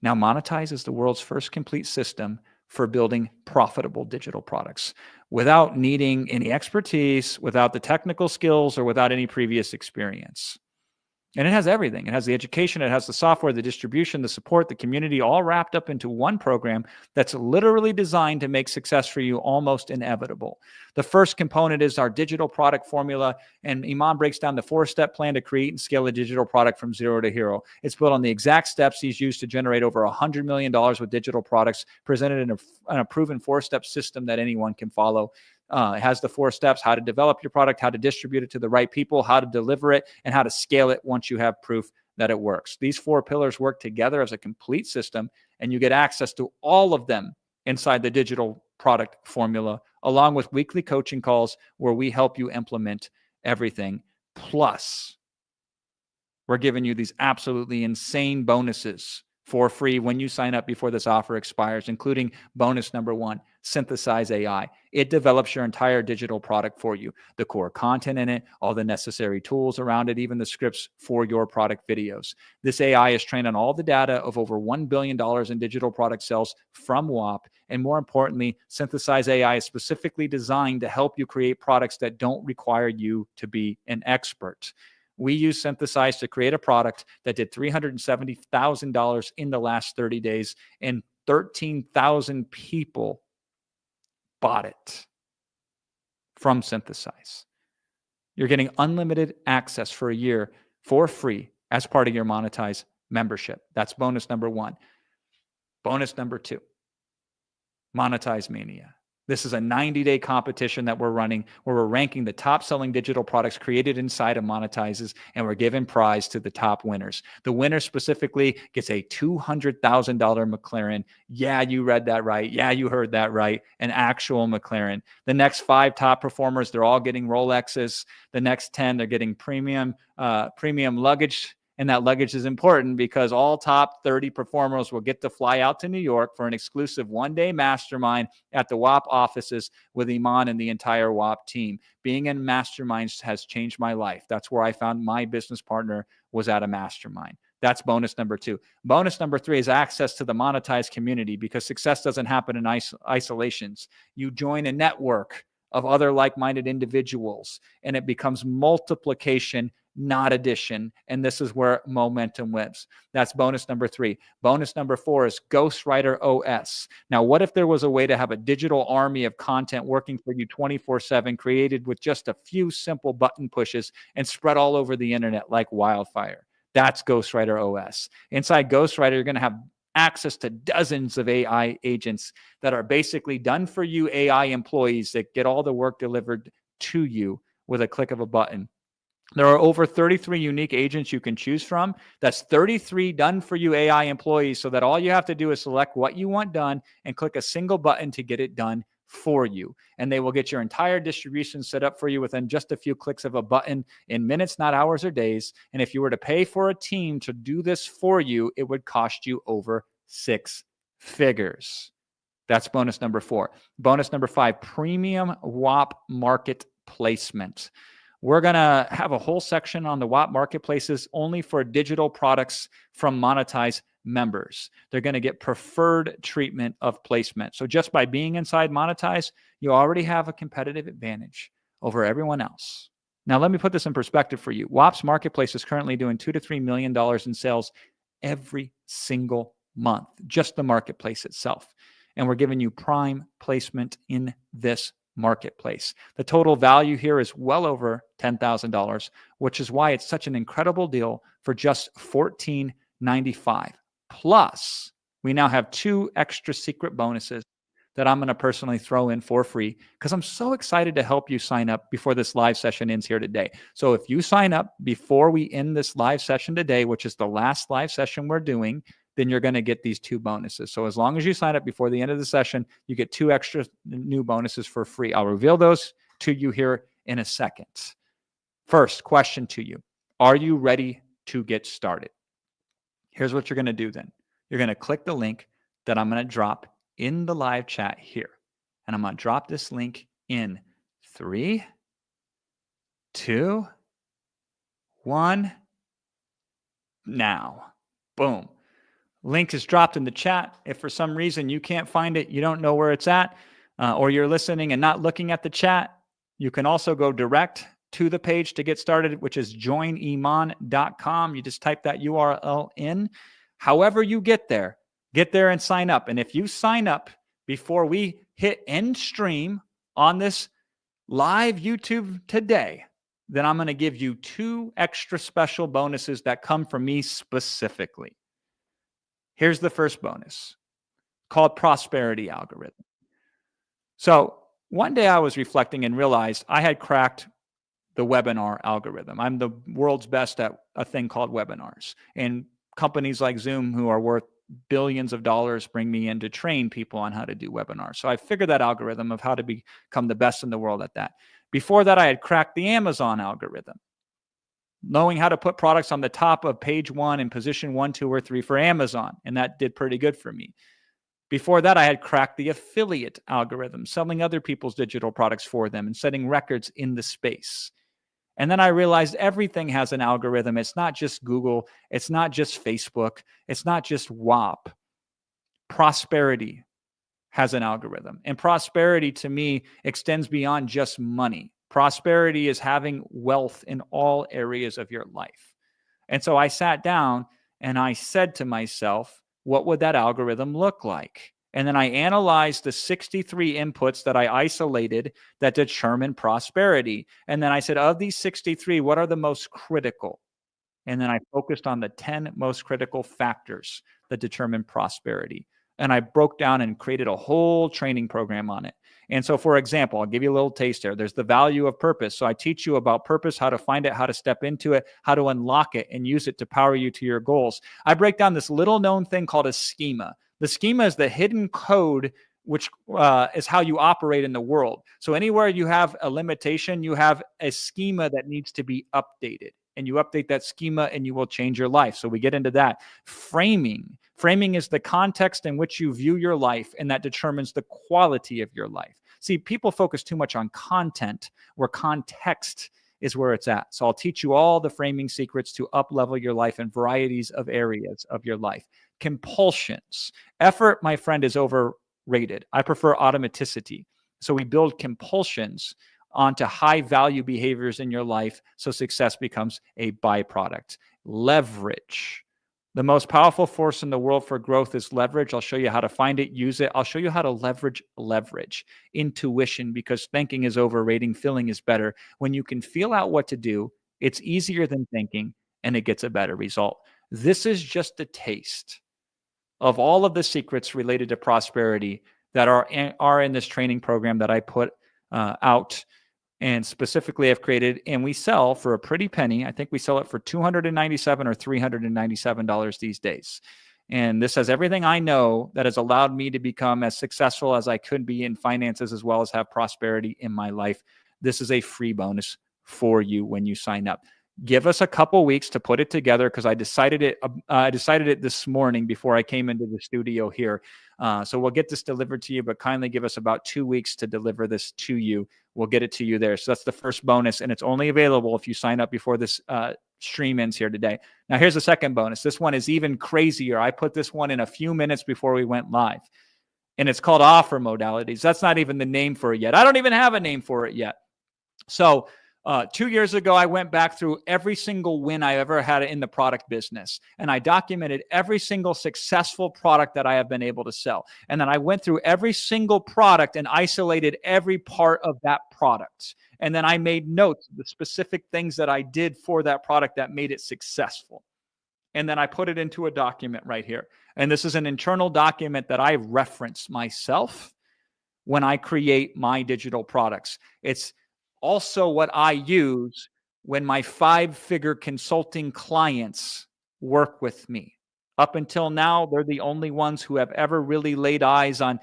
Now, Monetize is the world's first complete system for building profitable digital products without needing any expertise, without the technical skills, or without any previous experience. And it has everything. It has the education, it has the software, the distribution, the support, the community, all wrapped up into one program that's literally designed to make success for you almost inevitable. The first component is our digital product formula, and Iman breaks down the 4-step plan to create and scale a digital product from zero to hero. It's built on the exact steps he's used to generate over $100 million with digital products, presented in a proven 4-step system that anyone can follow. It has the 4 steps: how to develop your product, how to distribute it to the right people, how to deliver it, and how to scale it once you have proof that it works. These 4 pillars work together as a complete system, and you get access to all of them inside the digital product formula, along with weekly coaching calls where we help you implement everything. Plus, we're giving you these absolutely insane bonuses for free when you sign up before this offer expires, including bonus number 1, Synthesize AI. It develops your entire digital product for you, the core content in it, all the necessary tools around it, even the scripts for your product videos. This AI is trained on all the data of over $1 billion in digital product sales from Whop. And more importantly, Synthesize AI is specifically designed to help you create products that don't require you to be an expert. We use Synthesize to create a product that did $370,000 in the last 30 days, and 13,000 people bought it from Synthesize. You're getting unlimited access for a year for free as part of your Monetize membership. That's bonus number 1. Bonus number 2, Monetize Mania. This is a 90-day competition that we're running where we're ranking the top-selling digital products created inside of Monetizes, and we're giving prize to the top winners. The winner specifically gets a $200,000 McLaren. Yeah, you read that right. Yeah, you heard that right. An actual McLaren. The next 5 top performers, they're all getting Rolexes. The next 10, they're getting premium luggage. And that luggage is important because all top 30 performers will get to fly out to New York for an exclusive 1-day mastermind at the Whop offices with Iman and the entire Whop team. Being in masterminds has changed my life. That's where I found my business partner, was at a mastermind. That's bonus number 2. Bonus number 3 is access to the monetized community, because success doesn't happen in isolations. You join a network of other like-minded individuals, and it becomes multiplication, not addition. And this is where momentum lives. That's bonus number 3. Bonus number 4 is Ghostwriter OS. Now, what if there was a way to have a digital army of content working for you 24/7, created with just a few simple button pushes and spread all over the internet like wildfire? That's Ghostwriter OS. Inside Ghostwriter, you're going to have access to dozens of AI agents that are basically done for you AI employees that get all the work delivered to you with a click of a button. There are over 33 unique agents you can choose from. That's 33 done for you AI employees, so that all you have to do is select what you want done and click a single button to get it done for you. And they will get your entire distribution set up for you within just a few clicks of a button, in minutes, not hours or days. And if you were to pay for a team to do this for you, it would cost you over 6 figures. That's bonus number 4. Bonus number 5, Premium Whop Market Placement. We're going to have a whole section on the Whop marketplaces only for digital products from monetized members. They're going to get preferred treatment of placement. So just by being inside monetize, you already have a competitive advantage over everyone else. Now, let me put this in perspective for you. Whop's marketplace is currently doing $2 to $3 million in sales every single month, just the marketplace itself. And we're giving you prime placement in this marketplace. The total value here is well over $10,000, which is why it's such an incredible deal for just $14.95. Plus, we now have 2 extra secret bonuses that I'm going to personally throw in for free, because I'm so excited to help you sign up before this live session ends here today. So if you sign up before we end this live session today, which is the last live session we're doing, then you're going to get these 2 bonuses. So as long as you sign up before the end of the session, you get 2 extra new bonuses for free. I'll reveal those to you here in a second. First question to you: are you ready to get started? Here's what you're going to do then. You're going to click the link that I'm going to drop in the live chat here. And I'm going to drop this link in 3, 2, 1, now. Boom. Link is dropped in the chat. If for some reason you can't find it, you don't know where it's at, or you're listening and not looking at the chat, you can also go direct to the page to get started, which is joiniman.com. You just type that URL in. However you get there and sign up. And if you sign up before we hit end stream on this live YouTube today, then I'm going to give you 2 extra special bonuses that come from me specifically. Here's the first bonus, called Prosperity Algorithm. So one day I was reflecting and realized I had cracked the webinar algorithm. I'm the world's best at a thing called webinars. And companies like Zoom, who are worth billions of dollars, bring me in to train people on how to do webinars. So I figured that algorithm of how to become the best in the world at that. Before that, I had cracked the Amazon algorithm, knowing how to put products on the top of page 1 in position 1, 2, or 3 for Amazon. And that did pretty good for me. Before that, I had cracked the affiliate algorithm, selling other people's digital products for them and setting records in the space. And then I realized everything has an algorithm. It's not just Google. It's not just Facebook. It's not just Whop. Prosperity has an algorithm. And prosperity, to me, extends beyond just money. Prosperity is having wealth in all areas of your life. And so I sat down and I said to myself, what would that algorithm look like? And then I analyzed the 63 inputs that I isolated that determine prosperity. And then I said, of these 63, what are the most critical? And then I focused on the 10 most critical factors that determine prosperity. And I broke down and created a whole training program on it. And so, for example, I'll give you a little taste there. There's the value of purpose. So I teach you about purpose, how to find it, how to step into it, how to unlock it and use it to power you to your goals. I break down this little known thing called a schema. The schema is the hidden code, which is how you operate in the world. So anywhere you have a limitation, you have a schema that needs to be updated. And you update that schema and you will change your life. So we get into that. Framing. Framing is the context in which you view your life, and that determines the quality of your life. See, people focus too much on content, where context is where it's at. So I'll teach you all the framing secrets to up-level your life in varieties of areas of your life. Compulsions. Effort, my friend, is overrated. I prefer automaticity. So we build compulsions onto high-value behaviors in your life so success becomes a byproduct. Leverage. The most powerful force in the world for growth is leverage. I'll show you how to find it, use it. I'll show you how to leverage. Intuition, because thinking is overrating, feeling is better. When you can feel out what to do, it's easier than thinking, and it gets a better result. This is just a taste of all of the secrets related to prosperity that are in this training program that I put out. And specifically, I've created, and we sell for a pretty penny. I think we sell it for $297 or $397 these days. And this has everything I know that has allowed me to become as successful as I could be in finances, as well as have prosperity in my life. This is a free bonus for you when you sign up. Give us a couple weeks to put it together, because I decided it this morning before I came into the studio here. So we'll get this delivered to you, but kindly give us about 2 weeks to deliver this to you. We'll get it to you there. So that's the first bonus, and it's only available if you sign up before this stream ends here today. Now, here's the second bonus. This one is even crazier. I put this one in a few minutes before we went live, and it's called offer modalities. That's not even the name for it yet. I don't even have a name for it yet. So 2 years ago, I went back through every single win I ever had in the product business, and I documented every single successful product that I have been able to sell. And then I went through every single product and isolated every part of that product. And then I made notes of the specific things that I did for that product that made it successful. And then I put it into a document right here. And this is an internal document that I reference myself when I create my digital products. It's also what I use when my 5-figure consulting clients work with me. Up until now, they're the only ones who have ever really laid eyes on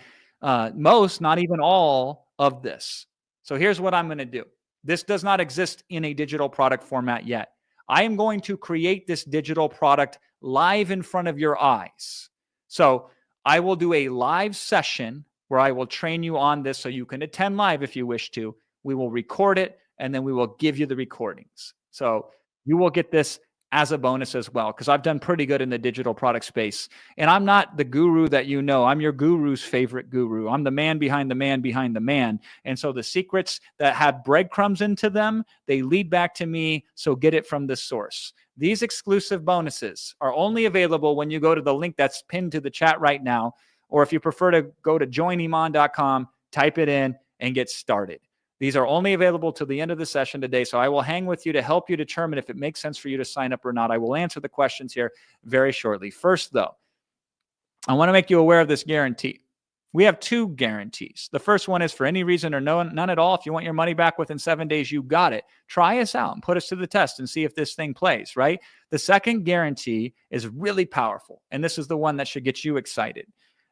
most, not even all, of this. So here's what I'm going to do. This does not exist in a digital product format yet. I am going to create this digital product live in front of your eyes. So I will do a live session where I will train you on this, so you can attend live if you wish to. We will record it, and then we will give you the recordings. So you will get this as a bonus as well, because I've done pretty good in the digital product space. And I'm not the guru that you know. I'm your guru's favorite guru. I'm the man behind the man behind the man. And so the secrets that have breadcrumbs into them, they lead back to me. So get it from the source. These exclusive bonuses are only available when you go to the link that's pinned to the chat right now. Or if you prefer to go to joiniman.com, type it in and get started. These are only available till the end of the session today, so I will hang with you to help you determine if it makes sense for you to sign up or not. I will answer the questions here very shortly. First, though, I want to make you aware of this guarantee. We have 2 guarantees. The first one is for any reason or none at all. If you want your money back within 7 days, you got it. Try us out and put us to the test and see if this thing plays, right? The second guarantee is really powerful, and this is the one that should get you excited.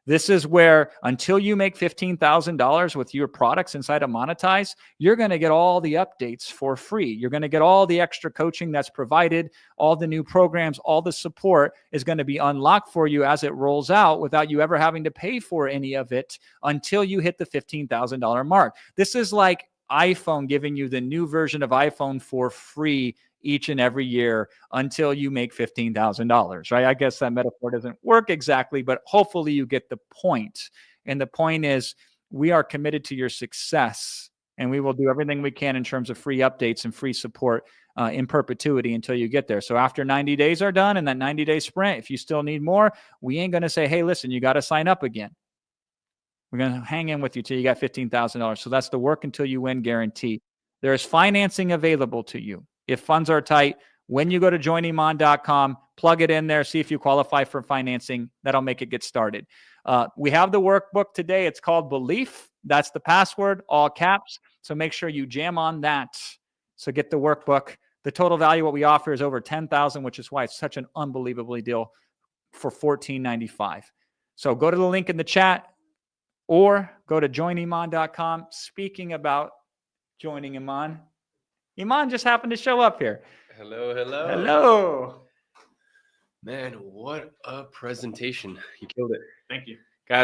This is where, until you make $15,000 with your products inside of Monetize, you're going to get all the updates for free. You're going to get all the extra coaching that's provided, all the new programs, all the support is going to be unlocked for you as it rolls out without you ever having to pay for any of it until you hit the $15,000 mark. This is like iPhone giving you the new version of iPhone for free each and every year until you make $15,000, right? I guess that metaphor doesn't work exactly, but hopefully you get the point. And the point is, we are committed to your success, and we will do everything we can in terms of free updates and free support in perpetuity until you get there. So after 90 days are done, and that 90-day sprint, if you still need more, we ain't going to say, hey, listen, you got to sign up again. We're going to hang in with you till you got $15,000. So that's the work until you win guarantee. There is financing available to you. If funds are tight, when you go to joiniman.com, plug it in there, see if you qualify for financing. That'll make it get started. We have the workbook today. It's called Belief. That's the password, all caps. So make sure you jam on that. So get the workbook. The total value what we offer is over $10,000, which is why it's such an unbelievably deal for $14.95. So go to the link in the chat or go to joiniman.com. Speaking about joining Iman just happened to show up here. Hello, hello. Hello. Man, what a presentation. You killed it. Thank you.